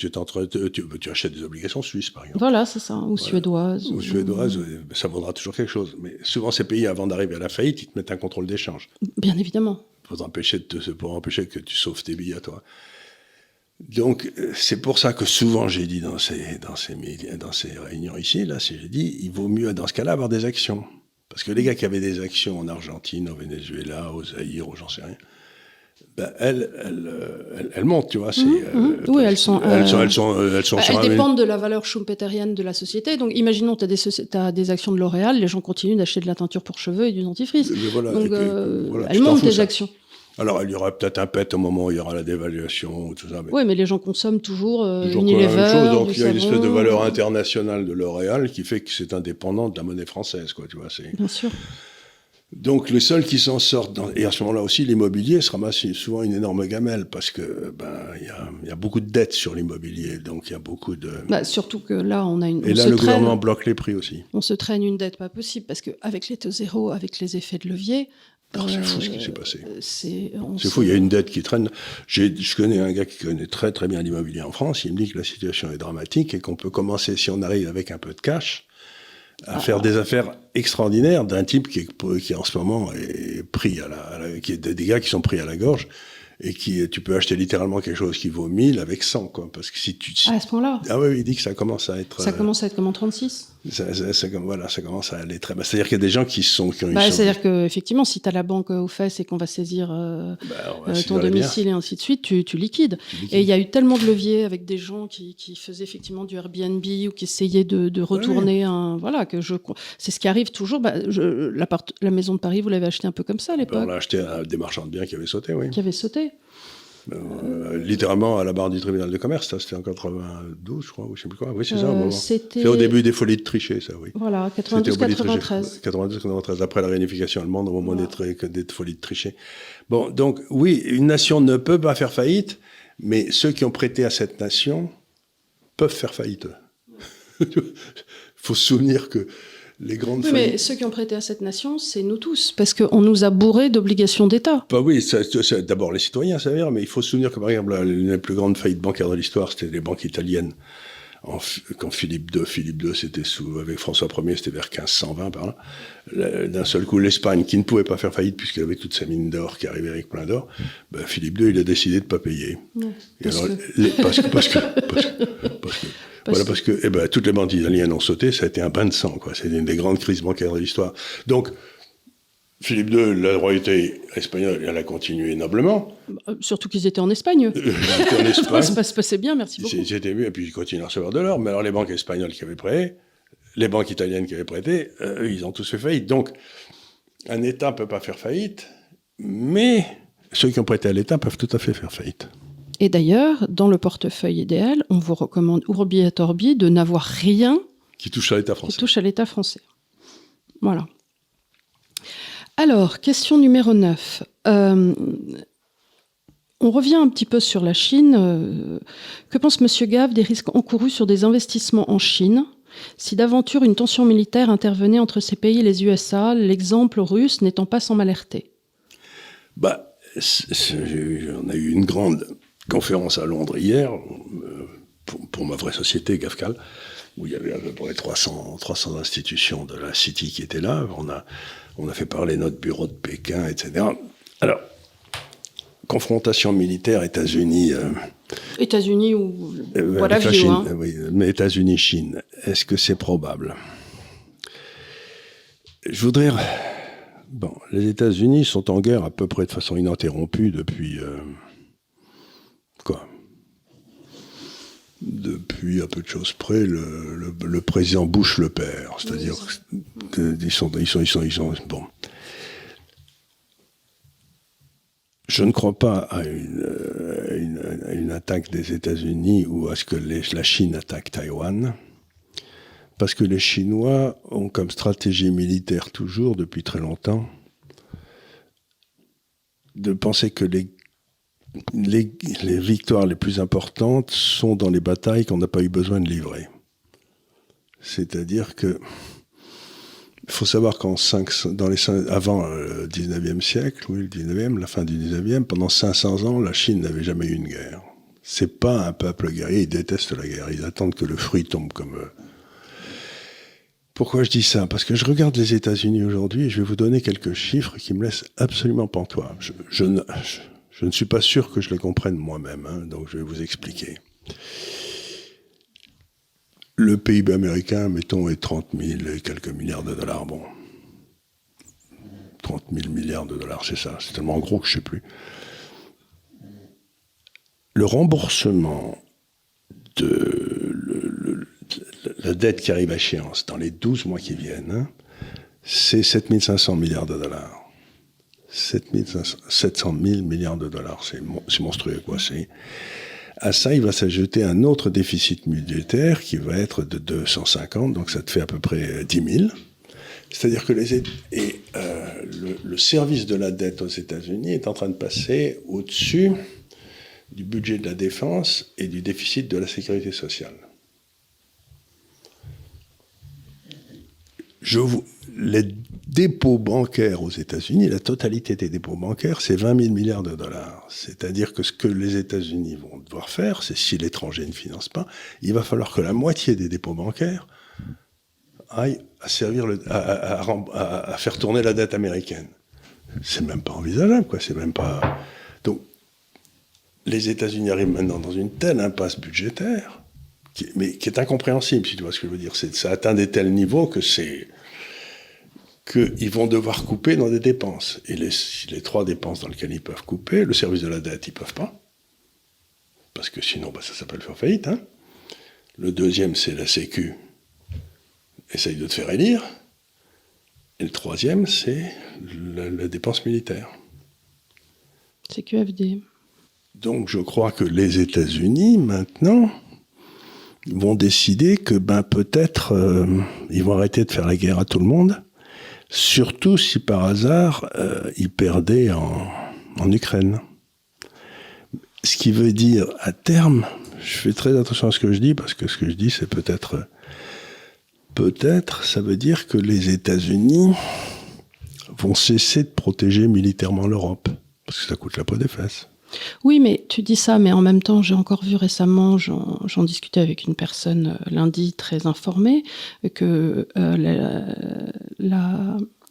achètes des obligations suisses, par exemple. Voilà, c'est ça, ou suédoises. Ou suédoises, ça vaudra toujours quelque chose. Mais souvent, ces pays, avant d'arriver à la faillite, ils te mettent un contrôle d'échange. Bien évidemment. Pour empêcher que tu sauves tes billets à toi. Donc, c'est pour ça que souvent, j'ai dit dans ces réunions ici, j'ai dit, il vaut mieux, dans ce cas-là, avoir des actions. Parce que les gars qui avaient des actions en Argentine, au Venezuela, au Zaïre, ou j'en sais rien, elles montent, tu vois. Oui, elles dépendent de la valeur schumpeterienne de la société. Donc, imaginons que tu as des actions de L'Oréal, les gens continuent d'acheter de la teinture pour cheveux et du dentifrice. Voilà, donc, elles montent tes actions. Alors, il y aura peut-être un pet au moment où il y aura la dévaluation ou tout ça. Oui, mais les gens consomment toujours Unilever, donc, il y a une espèce de valeur internationale de L'Oréal qui fait que c'est indépendant de la monnaie française, quoi, tu vois. Bien sûr. Donc, les seuls qui s'en sortent, et à ce moment-là aussi, l'immobilier se ramasse souvent une énorme gamelle parce que il y a beaucoup de dettes sur l'immobilier, donc il y a beaucoup de... surtout que là, on a une... Et là, le gouvernement bloque les prix aussi. On se traîne une dette pas possible parce qu'avec les taux zéro, avec les effets de levier... c'est fou ce qui s'est passé. C'est fou, il y a une dette qui traîne. Je connais un gars qui connaît très très bien l'immobilier en France, il me dit que la situation est dramatique et qu'on peut commencer, si on arrive avec un peu de cash, à faire des affaires extraordinaires d'un type qui en ce moment est pris qui est des gars qui sont pris à la gorge et tu peux acheter littéralement quelque chose qui vaut 1000 avec 100, quoi. Parce que à ce point-là. Ah oui, il dit que ça commence à être... Ça commence à être comme en 36. Ça commence à aller très... c'est-à-dire qu'il y a des gens qui sont... C'est-à-dire qu'effectivement, si tu as la banque aux fesses et qu'on va saisir ton domicile et ainsi de suite, tu liquides. Et il y a eu tellement de leviers avec des gens qui faisaient effectivement du Airbnb ou qui essayaient de retourner c'est ce qui arrive toujours. La maison de Paris, vous l'avez acheté un peu comme ça à l'époque. On l'a acheté à des marchands de biens qui avaient sauté, oui. Qui avaient sauté. Littéralement à la barre du tribunal de commerce, ça c'était en 92, je crois, ou je sais plus quoi. Oui, c'est ça, au moment. C'est au début des folies de Trichet, ça, oui. Voilà, 92-93. 92-93, après la réunification allemande, au moment des folies de Trichet. Bon, donc, oui, une nation ne peut pas faire faillite, mais ceux qui ont prêté à cette nation peuvent faire faillite. Il faut se souvenir que les grandes faillites... mais ceux qui ont prêté à cette nation, c'est nous tous, parce qu'on nous a bourrés d'obligations d'État. Oui, d'abord les citoyens, ça veut dire, mais il faut se souvenir que, par exemple, l'une des plus grandes faillites bancaires de l'histoire, c'était les banques italiennes. Quand Philippe II, c'était avec François Ier, c'était vers 1520, par là. D'un seul coup, l'Espagne, qui ne pouvait pas faire faillite, puisqu'elle avait toutes sa mine d'or qui arrivait avec plein d'or, Philippe II, il a décidé de ne pas payer. Parce que toutes les banques italiennes ont sauté, ça a été un bain de sang, quoi. C'est une des grandes crises bancaires de l'histoire. Donc, Philippe II, la royauté espagnole, elle a continué noblement. Surtout qu'ils étaient en Espagne. Ils étaient en Espagne. Ça se passait bien, merci beaucoup. C'était mieux, et puis ils continuent à recevoir de l'or. Mais alors, les banques espagnoles qui avaient prêté, les banques italiennes qui avaient prêté, ils ont tous fait faillite. Donc, un État ne peut pas faire faillite, mais ceux qui ont prêté à l'État peuvent tout à fait faire faillite. Et d'ailleurs, dans le portefeuille idéal, on vous recommande urbi et orbi de n'avoir rien qui touche à l'État français. Qui touche à l'État français. Voilà. Alors, question numéro 9. On revient un petit peu sur la Chine. Que pense M. Gave des risques encourus sur des investissements en Chine si d'aventure une tension militaire intervenait entre ces pays et les USA, l'exemple russe n'étant pas sans m'alerter? On a eu une grande conférence à Londres hier, pour ma vraie société, GAFCAL, où il y avait à peu près 300 institutions de la City qui étaient là. On a fait parler notre bureau de Pékin, etc. Alors, confrontation militaire États-Unis... États-Unis ou... voilà, Chine, hein. Oui, mais États-Unis-Chine, est-ce que c'est probable? Je voudrais... Bon, les États-Unis sont en guerre à peu près de façon ininterrompue depuis... Depuis à peu de choses près, le président Bush le père, c'est-à-dire qu'ils sont bon. Je ne crois pas à une attaque des États-Unis ou à ce que la Chine attaque Taïwan, parce que les Chinois ont comme stratégie militaire toujours, depuis très longtemps, de penser que les victoires les plus importantes sont dans les batailles qu'on n'a pas eu besoin de livrer. C'est-à-dire que il faut savoir qu'avant le 19e siècle, oui, le 19e, la fin du 19e, pendant 500 ans, la Chine n'avait jamais eu une guerre. C'est pas un peuple guerrier, ils détestent la guerre, ils attendent que le fruit tombe comme eux. Pourquoi je dis ça? Parce que je regarde les États-Unis aujourd'hui et je vais vous donner quelques chiffres qui me laissent absolument pantois. Je ne suis pas sûr que je les comprenne moi-même, hein, donc je vais vous expliquer. Le PIB américain, mettons, est 30 000 et quelques milliards de dollars. Bon, 30 000 milliards de dollars, c'est ça. C'est tellement gros que je ne sais plus. Le remboursement de la dette qui arrive à échéance dans les 12 mois qui viennent, hein, c'est 7 500 milliards de dollars. 700 000 milliards de dollars, c'est monstrueux, quoi. À ça, il va s'ajouter un autre déficit budgétaire qui va être de 250, donc ça te fait à peu près 10 000. C'est-à-dire que le service de la dette aux États-Unis est en train de passer au-dessus du budget de la défense et du déficit de la sécurité sociale. Les dépôts bancaires aux États-Unis, la totalité des dépôts bancaires, c'est 20 000 milliards de dollars. C'est-à-dire que ce que les États-Unis vont devoir faire, c'est si l'étranger ne finance pas, il va falloir que la moitié des dépôts bancaires aille à servir à faire tourner la dette américaine. C'est même pas envisageable, quoi. C'est même pas. Donc, les États-Unis arrivent maintenant dans une telle impasse budgétaire, mais qui est incompréhensible, si tu vois ce que je veux dire. Ça atteint des tels niveaux qu'ils vont devoir couper dans des dépenses. Et les trois dépenses dans lesquelles ils peuvent couper, le service de la dette, ils ne peuvent pas. Parce que sinon, ça s'appelle faire faillite. Hein. Le deuxième, c'est la Sécu. Essaye de te faire élire. Et le troisième, c'est la dépense militaire. CQFD. Donc je crois que les États-Unis, maintenant, vont décider que peut-être ils vont arrêter de faire la guerre à tout le monde, surtout si par hasard ils perdaient en Ukraine. Ce qui veut dire à terme, je fais très attention à ce que je dis, parce que ce que je dis c'est peut-être ça veut dire que les États-Unis vont cesser de protéger militairement l'Europe, parce que ça coûte la peau des fesses. Oui, mais tu dis ça, mais en même temps, j'ai encore vu récemment, j'en discutais avec une personne lundi très informée, que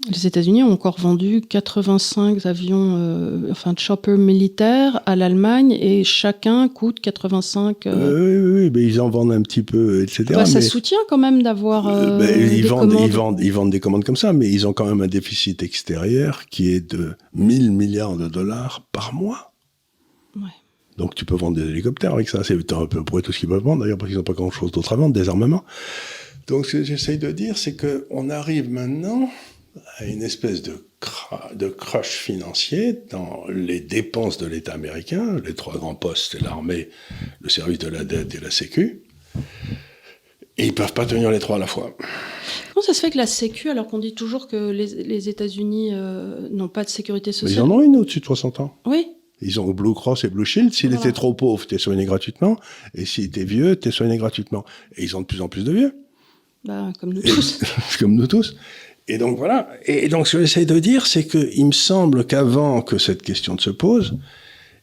les États-Unis ont encore vendu 85 avions, choppers militaires à l'Allemagne, et chacun coûte 85... Oui, mais ils en vendent un petit peu, etc. Ça soutient quand même d'avoir ils vendent des commandes comme ça, mais ils ont quand même un déficit extérieur qui est de 1000 milliards de dollars par mois. Ouais. Donc tu peux vendre des hélicoptères avec ça, c'est à peu près tout ce qu'ils peuvent vendre d'ailleurs, parce qu'ils n'ont pas grand-chose d'autre à vendre, des armements. Donc ce que j'essaye de dire, c'est qu'on arrive maintenant à une espèce de crush financier dans les dépenses de l'État américain, les trois grands postes, c'est l'armée, le service de la dette et la Sécu, et ils ne peuvent pas tenir les trois à la fois. Comment ça se fait que la Sécu, alors qu'on dit toujours que les États-Unis n'ont pas de sécurité sociale? Mais ils en ont une au-dessus de 60 ans. Oui. Ils ont Blue Cross et Blue Shield. S'il était trop pauvre, t'es soigné gratuitement. Et s'il était vieux, t'es soigné gratuitement. Et ils ont de plus en plus de vieux. Comme nous tous. Comme nous tous. Et donc voilà. Et donc ce que j'essaie de dire, c'est qu'il me semble qu'avant que cette question ne se pose,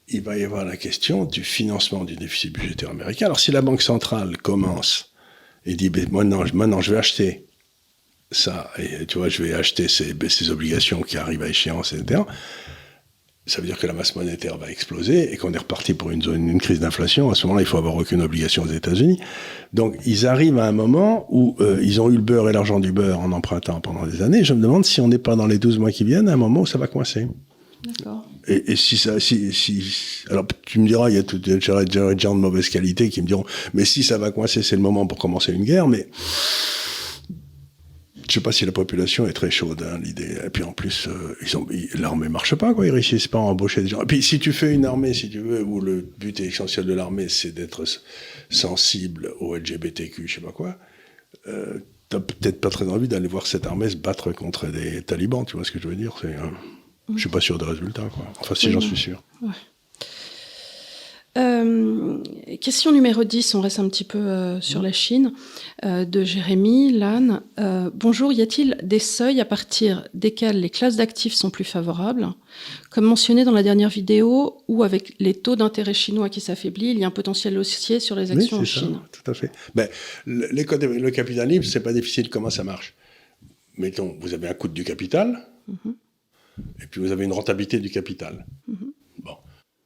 il va y avoir la question du financement du déficit budgétaire américain. Alors si la Banque centrale commence et dit maintenant je vais acheter ça, et tu vois, je vais acheter ces obligations qui arrivent à échéance, etc., ça veut dire que la masse monétaire va exploser et qu'on est reparti pour une crise d'inflation. À ce moment-là, il faut avoir aucune obligation aux États-Unis. Donc, ils arrivent à un moment où ils ont eu le beurre et l'argent du beurre en empruntant pendant des années. Je me demande si on n'est pas dans les 12 mois qui viennent, à un moment où ça va coincer. D'accord. Et alors, tu me diras, il y a des gens de mauvaise qualité qui me diront, mais si ça va coincer, c'est le moment pour commencer une guerre, mais je sais pas si la population est très chaude, hein, l'idée. Et puis en plus, l'armée marche pas, quoi. Ils réussissent pas à embaucher des gens. Et puis si tu fais une armée, si tu veux, où le but essentiel de l'armée, c'est d'être sensible au LGBTQ, je sais pas quoi, t'as peut-être pas très envie d'aller voir cette armée se battre contre des talibans, tu vois ce que je veux dire? Je ne suis pas sûr des résultats, quoi. Enfin, si, j'en suis sûr. Ouais. Question numéro 10, on reste un petit peu sur la Chine, de Jérémy Lannes. Bonjour, y a-t-il des seuils à partir desquels les classes d'actifs sont plus favorables? Comme mentionné dans la dernière vidéo, où avec les taux d'intérêt chinois qui s'affaiblissent, il y a un potentiel haussier sur les actions en Chine. Tout à fait. Ben, le capital libre, c'est pas difficile comment ça marche. Mettons, vous avez un coût du capital, et puis vous avez une rentabilité du capital. Bon.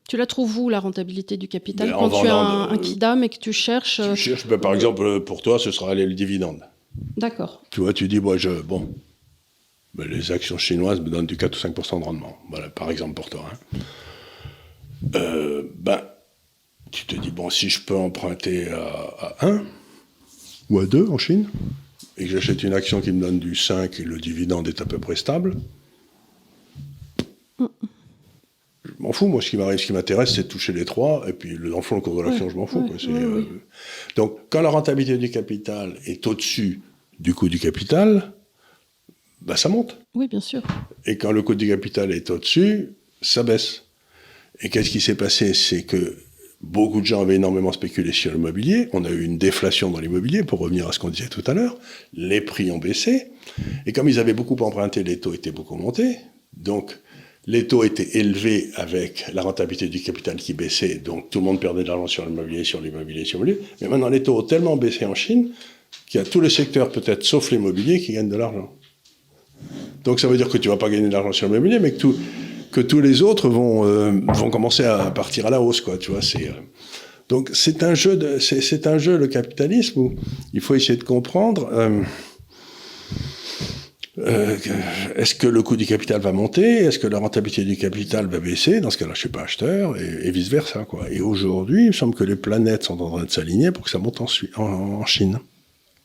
Tu la trouves où, la rentabilité du capital, quand tu as un Kidam et que tu cherches... Tu cherches, par exemple, pour toi, ce sera le dividende. D'accord. Tu vois, tu dis, les actions chinoises me donnent du 4 ou 5% de rendement. Voilà, par exemple, pour toi. Tu te dis, si je peux emprunter à 1 ou à 2 en Chine, et que j'achète une action qui me donne du 5 et le dividende est à peu près stable, je m'en fous. Moi, ce qui m'intéresse, c'est de toucher les 3, et puis dans le fond, le cours de l'action, je m'en fous. Donc, quand la rentabilité du capital est au-dessus du coût du capital, ça monte. Oui, bien sûr. Et quand le coût du capital est au-dessus, ça baisse. Et qu'est-ce qui s'est passé? C'est que beaucoup de gens avaient énormément spéculé sur l'immobilier. On a eu une déflation dans l'immobilier, pour revenir à ce qu'on disait tout à l'heure. Les prix ont baissé. Et comme ils avaient beaucoup emprunté, les taux étaient beaucoup montés. Donc, les taux étaient élevés avec la rentabilité du capital qui baissait. Donc, tout le monde perdait de l'argent sur l'immobilier. Mais maintenant, les taux ont tellement baissé en Chine qu'il y a tous les secteurs, peut-être sauf l'immobilier, qui gagnent de l'argent. Donc, ça veut dire que tu ne vas pas gagner de l'argent sur l'immobilier, mais que tous les autres vont commencer à partir à la hausse, quoi. Tu vois, donc, c'est un jeu, le capitalisme, où il faut essayer de comprendre... est-ce que le coût du capital va monter? Est-ce que la rentabilité du capital va baisser? Dans ce cas-là, je ne suis pas acheteur, et vice-versa, quoi. Et aujourd'hui, il me semble que les planètes sont en train de s'aligner pour que ça monte en Chine.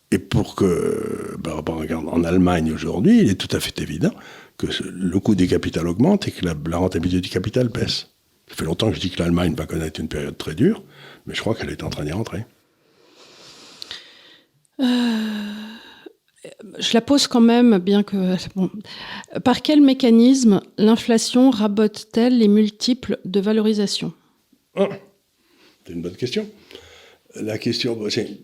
Et pour que, regarde, en Allemagne aujourd'hui, il est tout à fait évident que le coût des capitals augmente et que la rentabilité du capital baisse. Ça fait longtemps que je dis que l'Allemagne va connaître une période très dure, mais je crois qu'elle est en train d'y rentrer. Je la pose quand même, bien que... Par quel mécanisme l'inflation rabote-t-elle les multiples de valorisation? C'est une bonne question. La question, c'est...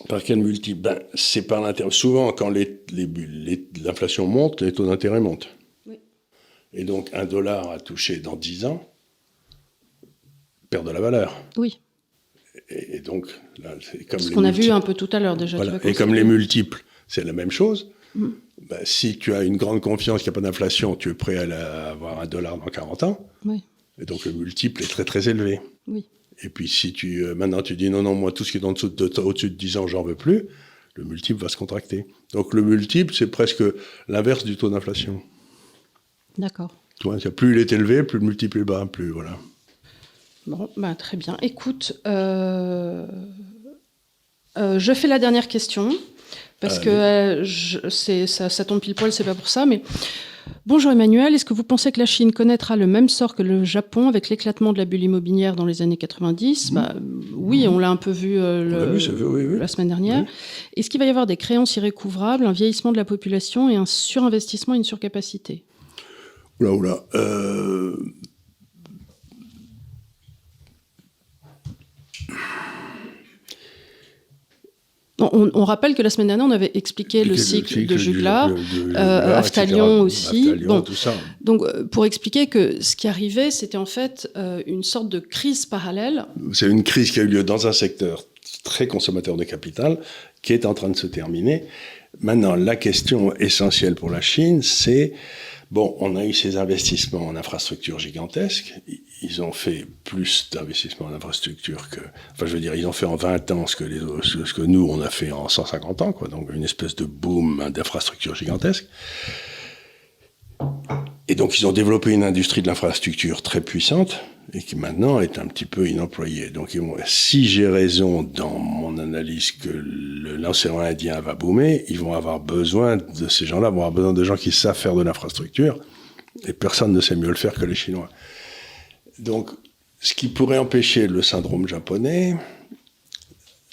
Par quel multiple? C'est par l'intérêt. Souvent, quand l'inflation monte, les taux d'intérêt montent. Oui. Et donc, $1 à toucher dans 10 ans perd de la valeur. Oui. Et donc, là, c'est comme ce qu'on a vu un peu tout à l'heure déjà. Voilà. Et comme les multiples, c'est la même chose. Si tu as une grande confiance qu'il n'y a pas d'inflation, tu es prêt à avoir $1 dans 40 ans. Oui. Et donc, le multiple est très, très élevé. Oui. Et puis, si maintenant tu dis non, moi, tout ce qui est au-dessus de 10 ans, j'en veux plus, le multiple va se contracter. Donc, le multiple, c'est presque l'inverse du taux d'inflation. D'accord. Tu vois, plus il est élevé, plus le multiple est bas, plus, voilà. Bon, très bien. Écoute, je fais la dernière question, parce que ça tombe pile poil, c'est pas pour ça, mais... Bonjour Emmanuel, est-ce que vous pensez que la Chine connaîtra le même sort que le Japon avec l'éclatement de la bulle immobilière dans les années 90 ? Oui, on l'a un peu vu la semaine dernière. Oui. Est-ce qu'il va y avoir des créances irrécouvrables, un vieillissement de la population et un surinvestissement et une surcapacité ? Oula. On rappelle que la semaine dernière, on avait expliqué le cycle de Juglar, Aftalion aussi. Aftalion, tout ça. Donc, pour expliquer que ce qui arrivait, c'était en fait une sorte de crise parallèle. C'est une crise qui a eu lieu dans un secteur très consommateur de capital, qui est en train de se terminer. Maintenant, la question essentielle pour la Chine, c'est... on a eu ces investissements en infrastructure gigantesques. Ils ont fait plus d'investissements en infrastructure que... ils ont fait en 20 ans ce que nous, on a fait en 150 ans, quoi. Donc, une espèce de boom d'infrastructure gigantesque. Et donc, ils ont développé une industrie de l'infrastructure très puissante et qui maintenant est un petit peu inemployée. Donc, si j'ai raison dans mon analyse que l'océan Indien va boomer, ils vont avoir besoin de ces gens-là, vont avoir besoin de gens qui savent faire de l'infrastructure, et personne ne sait mieux le faire que les Chinois. Donc, ce qui pourrait empêcher le syndrome japonais,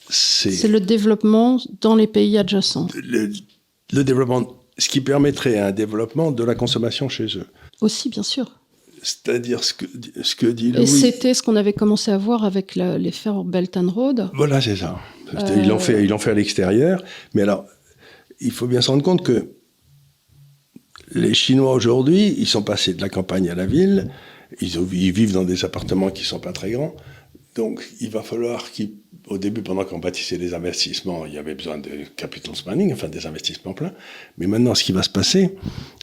c'est... C'est le développement dans les pays adjacents. Le développement... ce qui permettrait un développement de la consommation chez eux. Aussi, bien sûr. C'est-à-dire ce que dit Louis. Et c'était ce qu'on avait commencé à voir avec les fermes Belt and Road. Voilà, c'est ça. Ils l'ont fait à l'extérieur. Mais alors, il faut bien se rendre compte que les Chinois aujourd'hui, ils sont passés de la campagne à la ville. Ils vivent dans des appartements qui ne sont pas très grands. Donc, il va falloir au début, pendant qu'on bâtissait les investissements, il y avait besoin de capital spending, enfin des investissements pleins. Mais maintenant, ce qui va se passer,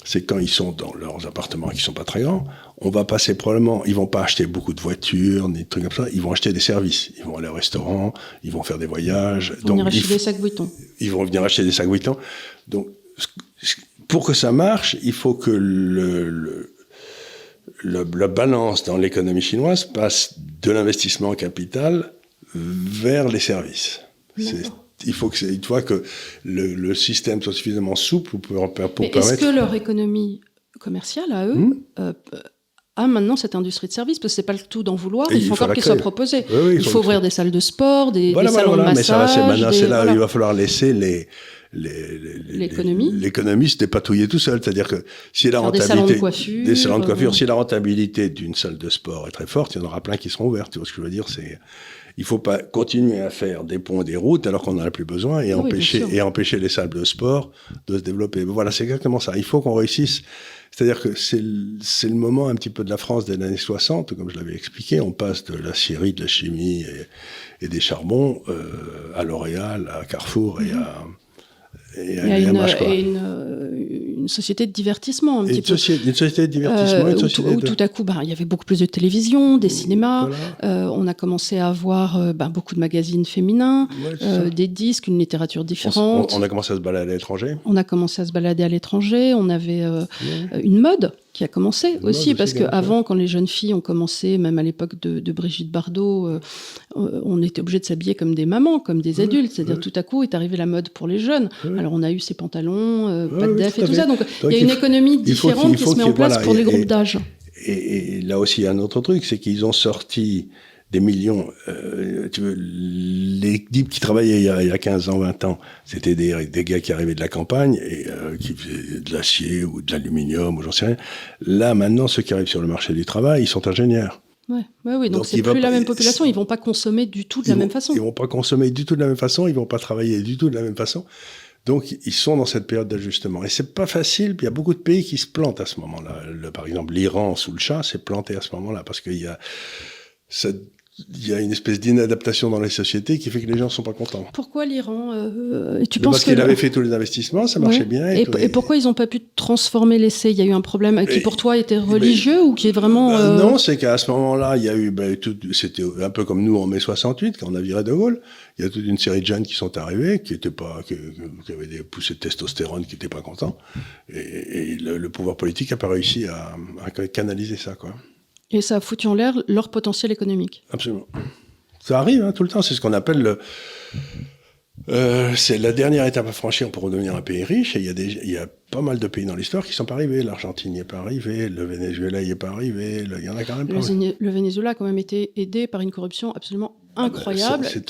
c'est quand ils sont dans leurs appartements qui ne sont pas très grands, on va passer probablement, ils ne vont pas acheter beaucoup de voitures, ni de trucs comme ça, ils vont acheter des services. Ils vont aller au restaurant, ils vont faire des voyages. Ils vont venir acheter des sacs Vuitton. Ils vont venir acheter des sacs Vuitton. Donc, pour que ça marche, il faut que la balance dans l'économie chinoise passe de l'investissement en capital vers les services. Il faut que le système soit suffisamment souple pour permettre... Est-ce que leur économie commerciale, à eux, a maintenant cette industrie de services? Parce que c'est pas le tout d'en vouloir, il faut encore qu'il soit proposé. Oui, il faut ouvrir des salles de sport, des salons de massage... Mais c'est là où il va falloir laisser l'économie se dépatouiller tout seul. C'est-à-dire que si la rentabilité... Des salons de coiffure. Si la rentabilité d'une salle de sport est très forte, il y en aura plein qui seront ouverts. Tu vois ce que je veux dire? Il ne faut pas continuer à faire des ponts et des routes alors qu'on n'en a plus besoin et empêcher les salles de sport de se développer. Voilà, c'est exactement ça. Il faut qu'on réussisse. C'est-à-dire que c'est le moment un petit peu de la France des années 60, comme je l'avais expliqué. On passe de la scierie, de la chimie et des charbons à L'Oréal, à Carrefour et à une société de divertissement, une société de divertissement. Où tout à coup, il y avait beaucoup plus de télévision, des cinémas. Voilà. On a commencé à avoir beaucoup de magazines féminins, des disques, une littérature différente. On a commencé à se balader à l'étranger. On avait une mode qui a commencé aussi, parce qu'avant, quand les jeunes filles ont commencé, même à l'époque de Brigitte Bardot, on était obligé de s'habiller comme des mamans, comme des adultes. C'est-à-dire, tout à coup, est arrivée la mode pour les jeunes. Alors, on a eu ces pantalons, pas de def et tout ça. Donc, il y a une économie différente qui se met en place pour les groupes d'âge. Et là aussi, il y a un autre truc, c'est qu'ils ont sorti des millions. Les types qui travaillaient il y a 15 ans, 20 ans, c'était des gars qui arrivaient de la campagne et qui faisaient de l'acier ou de l'aluminium ou j'en sais rien. Là, maintenant, ceux qui arrivent sur le marché du travail, ils sont ingénieurs. Oui, donc c'est plus la même population, ils vont pas consommer du tout de la même façon. Ils vont pas consommer du tout de la même façon, ils vont pas travailler du tout de la même façon. Donc, ils sont dans cette période d'ajustement. Et c'est pas facile, puis il y a beaucoup de pays qui se plantent à ce moment-là. Par exemple, l'Iran, sous le Shah, s'est planté à ce moment-là, parce qu'il y a une espèce d'inadaptation dans les sociétés qui fait que les gens ne sont pas contents. Pourquoi l'Iran Parce qu'il avait fait tous les investissements, ça marchait bien. Et pourquoi ils n'ont pas pu transformer l'essai? Il y a eu un problème qui, pour toi, était religieux ou qui est vraiment... Non, c'est qu'à ce moment-là, il y a eu... c'était un peu comme nous en mai 68, quand on a viré De Gaulle. Il y a toute une série de jeunes qui sont arrivés, qui avaient des poussées de testostérone, qui n'étaient pas contents. Et le pouvoir politique n'a pas réussi à canaliser ça, quoi. Et ça a foutu en l'air leur potentiel économique. Absolument. Ça arrive tout le temps. C'est ce qu'on appelle c'est la dernière étape à franchir pour redevenir un pays riche. Et il y a pas mal de pays dans l'histoire qui ne sont pas arrivés. L'Argentine n'y est pas arrivée, le Venezuela n'y est pas arrivé. Il y en a quand même pas mal. Le Venezuela a quand même été aidé par une corruption absolument incroyable. C'est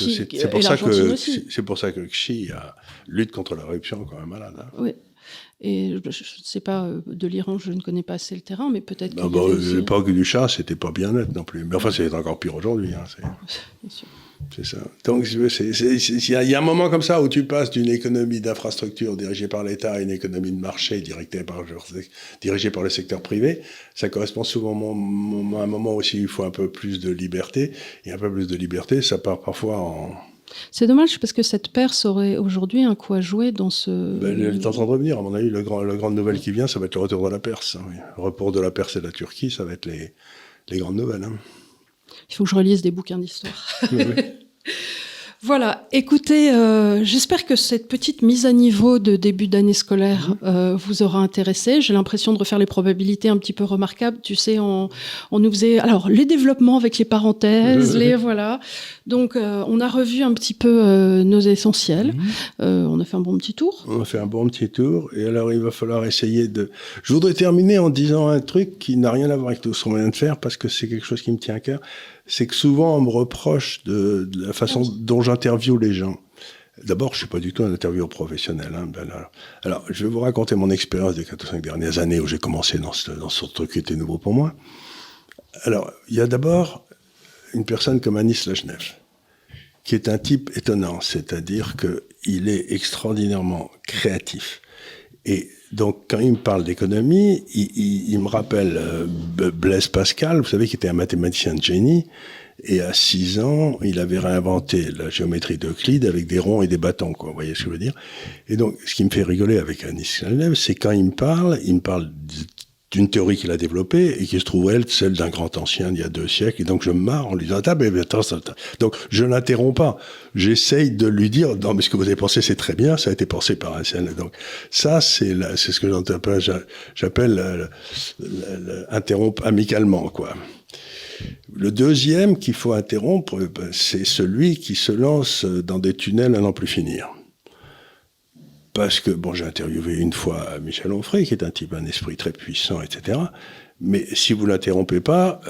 pour ça que Xi lutte contre la corruption quand même malade. Oui. Et je ne sais pas, de l'Iran, je ne connais pas assez le terrain, mais peut-être que... L'époque du Shah, c'était pas bien net non plus. Mais enfin, c'est encore pire aujourd'hui. Bien sûr. C'est ça. Donc, il y a un moment comme ça où tu passes d'une économie d'infrastructure dirigée par l'État à une économie de marché dirigée par le secteur privé. Ça correspond souvent à un moment aussi où il faut un peu plus de liberté. Et un peu plus de liberté, ça part parfois en... C'est dommage parce que cette Perse aurait aujourd'hui un coup à jouer dans ce... Elle est en train de revenir, à mon avis. La grande nouvelle qui vient, ça va être le retour de la Perse. Oui. Le report de la Perse et de la Turquie, ça va être les grandes nouvelles. Il faut que je relise des bouquins d'histoire. Oui. Voilà, écoutez, j'espère que cette petite mise à niveau de début d'année scolaire vous aura intéressé. J'ai l'impression de refaire les probabilités un petit peu remarquables. Tu sais, on nous faisait les développements avec les parenthèses, voilà. Donc, on a revu un petit peu nos essentiels. On a fait un bon petit tour. Et alors, il va falloir essayer de... Je voudrais terminer en disant un truc qui n'a rien à voir avec tout ce qu'on vient de faire, parce que c'est quelque chose qui me tient à cœur. C'est que souvent, on me reproche de la façon dont j'interviewe les gens. D'abord, je ne suis pas du tout un intervieweur professionnel. Hein. Alors, je vais vous raconter mon expérience des 4 ou 5 dernières années où j'ai commencé dans ce truc qui était nouveau pour moi. Alors, il y a d'abord une personne comme Anis Lajnev, qui est un type étonnant, c'est-à-dire qu'il est extraordinairement créatif. Et donc, quand il me parle d'économie, il me rappelle Blaise Pascal, vous savez, qui était un mathématicien de génie. Et à 6 ans, il avait réinventé la géométrie d'Euclide avec des ronds et des bâtons, quoi. Vous voyez ce que je veux dire? Et donc, ce qui me fait rigoler avec Anis Lajnev, c'est quand il me parle d'une théorie qu'il a développée et qui se trouve, celle d'un grand ancien d'il y a 2 siècles. Et donc, je me marre en lui disant, attends. Donc, je l'interromps pas. J'essaye de lui dire, non, mais ce que vous avez pensé, c'est très bien, ça a été pensé par un ciel. Donc, ça, c'est ce que j'appelle interrompre amicalement, quoi. Le deuxième qu'il faut interrompre, c'est celui qui se lance dans des tunnels à n'en plus finir. Parce que, j'ai interviewé une fois Michel Onfray, qui est un esprit très puissant, etc. Mais si vous ne l'interrompez pas,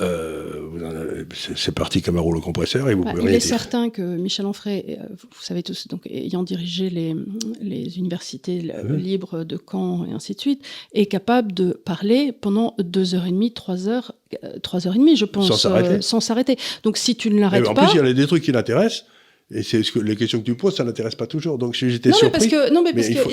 c'est parti comme un rouleau compresseur et vous pouvez rien dire. Il est certain que Michel Onfray, vous savez tous, donc, ayant dirigé les universités libres de Caen et ainsi de suite, est capable de parler pendant 2h30, 3h30, je pense, sans s'arrêter. Donc si tu ne l'arrêtes pas... En plus, il y a des trucs qui l'intéressent. Et c'est les questions que tu poses, ça n'intéresse pas toujours. Donc j'étais surpris.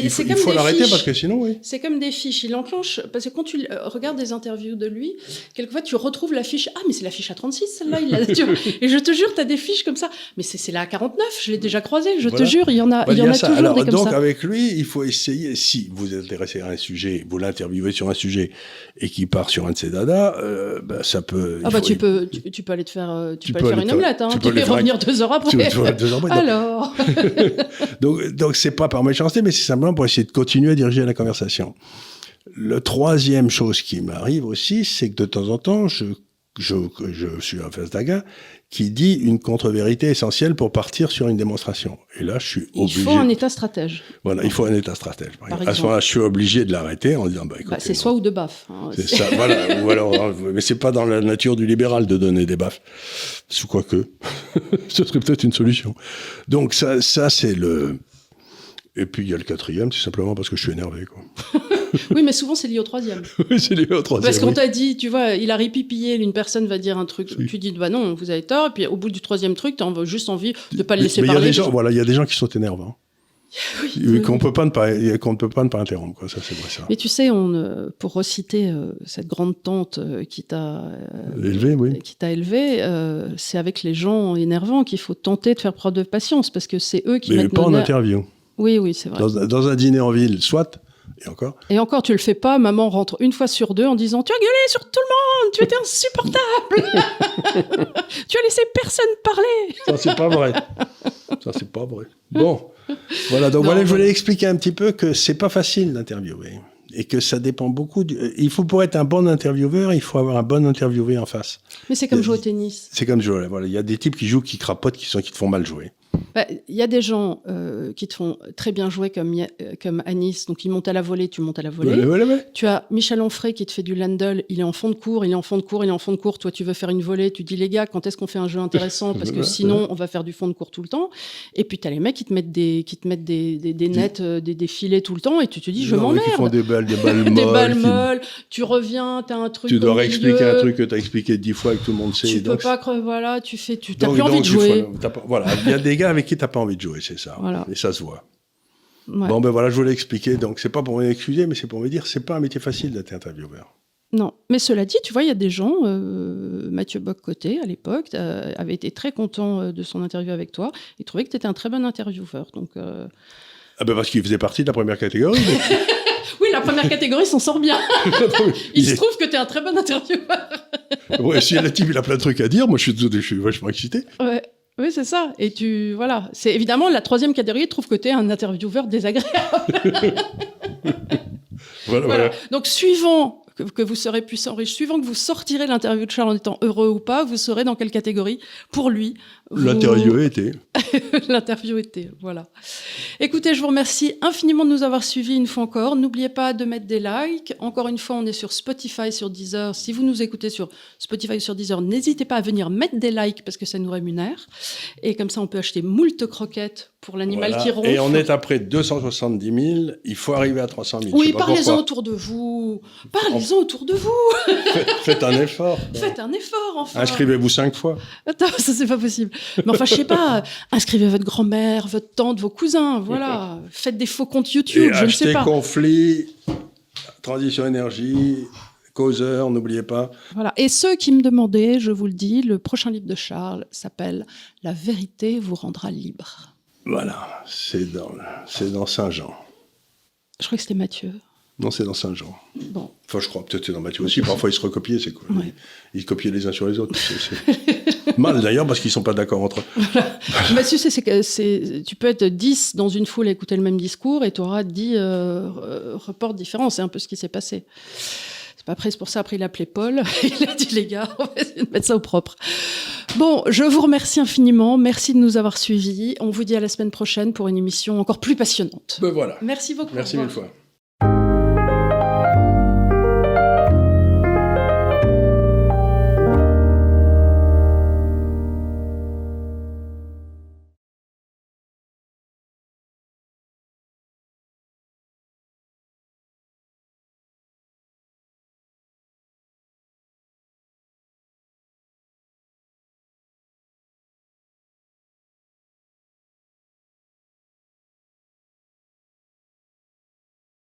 Il faut l'arrêter parce que sinon, oui. C'est comme des fiches. Il enclenche parce que quand tu regardes des interviews de lui, quelquefois tu retrouves la fiche. Ah, mais c'est la fiche à 36, celle-là. Et je te jure, tu as des fiches comme ça. Mais c'est la à 49. Je l'ai déjà croisée. Je te jure, il y en a toujours des comme ça. Donc avec lui, il faut essayer. Si vous êtes intéressé à un sujet, vous l'interviewez sur un sujet et qui part sur un de ses dadas, ça peut. Tu peux aller te faire. Tu peux aller faire une omelette. Tu peux revenir 2 heures après. Alors donc c'est pas par méchanceté, mais c'est simplement pour essayer de continuer à diriger la conversation. Le troisième chose qui m'arrive aussi, c'est que de temps en temps, je suis en face d'un gars qui dit une contre-vérité essentielle pour partir sur une démonstration. Et là, je suis obligé... Il faut un état stratège. Voilà, il faut un état stratège. À ce moment-là, je suis obligé de l'arrêter en disant... écoutez, c'est soit ou de baffes. Hein, c'est ça, voilà. Ou alors, mais c'est pas dans la nature du libéral de donner des baffes. Sous quoi que. Ce serait peut-être une solution. Donc ça c'est le... Et puis il y a le 4e, c'est simplement parce que je suis énervé, quoi. Oui, mais souvent c'est lié au 3e. Oui, c'est lié au 3e. Parce qu'on t'a dit, tu vois, il a ripipillé, une personne va dire un truc, tu dis, non, vous avez tort, et puis au bout du 3e truc, t'as juste envie de pas le laisser parler. Mais il y a des gens qui sont énervants. Qu'on ne peut pas ne pas interrompre, quoi. Ça, c'est vrai, ça. Mais tu sais, pour reciter cette grande tante qui t'a élevé, c'est avec les gens énervants qu'il faut tenter de faire preuve de patience, parce que c'est eux qui mettent pas en interview. Oui, c'est vrai. Dans un dîner en ville, soit. Et encore, tu le fais pas, maman rentre une fois sur 2 en disant « Tu as gueulé sur tout le monde, tu étais insupportable, tu as laissé personne parler !» Ça, c'est pas vrai. Bon, voilà, donc je voulais expliquer un petit peu que c'est pas facile d'interviewer. Et que ça dépend beaucoup pour être un bon intervieweur, il faut avoir un bon interviewé en face. Mais c'est comme jouer au tennis. C'est comme jouer, voilà. Il y a des types qui jouent, qui crapotent, qui te font mal jouer. Il y a des gens qui te font très bien jouer comme Anis, donc ils montent à la volée, tu montes à la volée. Ouais. Tu as Michel Onfray qui te fait du Landel, il est en fond de cours, toi tu veux faire une volée, tu dis les gars, quand est-ce qu'on fait un jeu intéressant, parce que sinon on va faire du fond de cours tout le temps. Et puis tu as les mecs qui te mettent des nets, des filets tout le temps, et tu te dis je m'emmerde. Qui font des balles molles. Des balles molles, tu reviens, tu as un truc. Tu dois réexpliquer un truc que tu as expliqué 10 fois et que tout le monde sait. Tu peux pas, voilà, tu n'as plus envie de jouer. Voilà, il y a des gars avec qui tu n'as pas envie de jouer, c'est ça. Voilà. Et ça se voit. Ouais. Bon, je voulais expliquer. Donc, c'est pas pour m'excuser, mais c'est pour me dire, c'est pas un métier facile d'être intervieweur. Non, mais cela dit, tu vois, il y a des gens, Mathieu Bock-Côté, à l'époque, avait été très content de son interview avec toi. Il trouvait que tu étais un très bon intervieweur. Donc, parce qu'il faisait partie de la première catégorie. Mais... Oui, la première catégorie s'en sort bien. Il se trouve que tu es un très bon intervieweur. Ouais, si le type, il a plein de trucs à dire, moi, je suis vachement excité. Ouais. Oui, c'est ça. Et voilà. C'est évidemment la 3e catégorie trouve que tu es un intervieweur désagréable. Voilà. Donc, suivant que vous serez puissant riche, suivant que vous sortirez l'interview de Charles en étant heureux ou pas, vous saurez dans quelle catégorie, pour lui. L'interview était. L'interview était, voilà. Écoutez, je vous remercie infiniment de nous avoir suivis une fois encore. N'oubliez pas de mettre des likes. Encore une fois, on est sur Spotify, sur Deezer. Si vous nous écoutez sur Spotify, sur Deezer, n'hésitez pas à venir mettre des likes parce que ça nous rémunère. Et comme ça, on peut acheter moult croquettes pour l'animal voilà. qui ronfle. Et on est après 270 000, il faut arriver à 300 000. Oui, parlez-en autour de vous. Parlez-en autour de vous. Faites un effort. Faites un effort, enfin. Inscrivez-vous 5 fois. Attends, ça, c'est pas possible. Mais enfin, je sais pas, inscrivez votre grand-mère, votre tante, vos cousins, voilà. Faites des faux comptes YouTube, et je ne sais pas. Conflit, transition énergie... Causeur, n'oubliez pas. Voilà. Et ceux qui me demandaient, je vous le dis, le prochain livre de Charles s'appelle « La vérité vous rendra libre ». Voilà, c'est dans Saint-Jean. Je crois que c'était Matthieu. Non, c'est dans Saint-Jean. Bon. Enfin, je crois, peut-être c'est dans Matthieu aussi. Parfois, ils se recopiaient, c'est cool. Ouais. Ils se copiaient les uns sur les autres. C'est mal, d'ailleurs, parce qu'ils ne sont pas d'accord entre eux. Voilà. Matthieu, tu peux être 10 dans une foule à écouter le même discours et tu auras 10 reports différents. C'est un peu ce qui s'est passé. Après, c'est pour ça, après, il a appelé Paul. Il a dit, les gars, on va essayer de mettre ça au propre. Bon, je vous remercie infiniment. Merci de nous avoir suivis. On vous dit à la semaine prochaine pour une émission encore plus passionnante. Ben voilà. Merci beaucoup. Merci mille fois.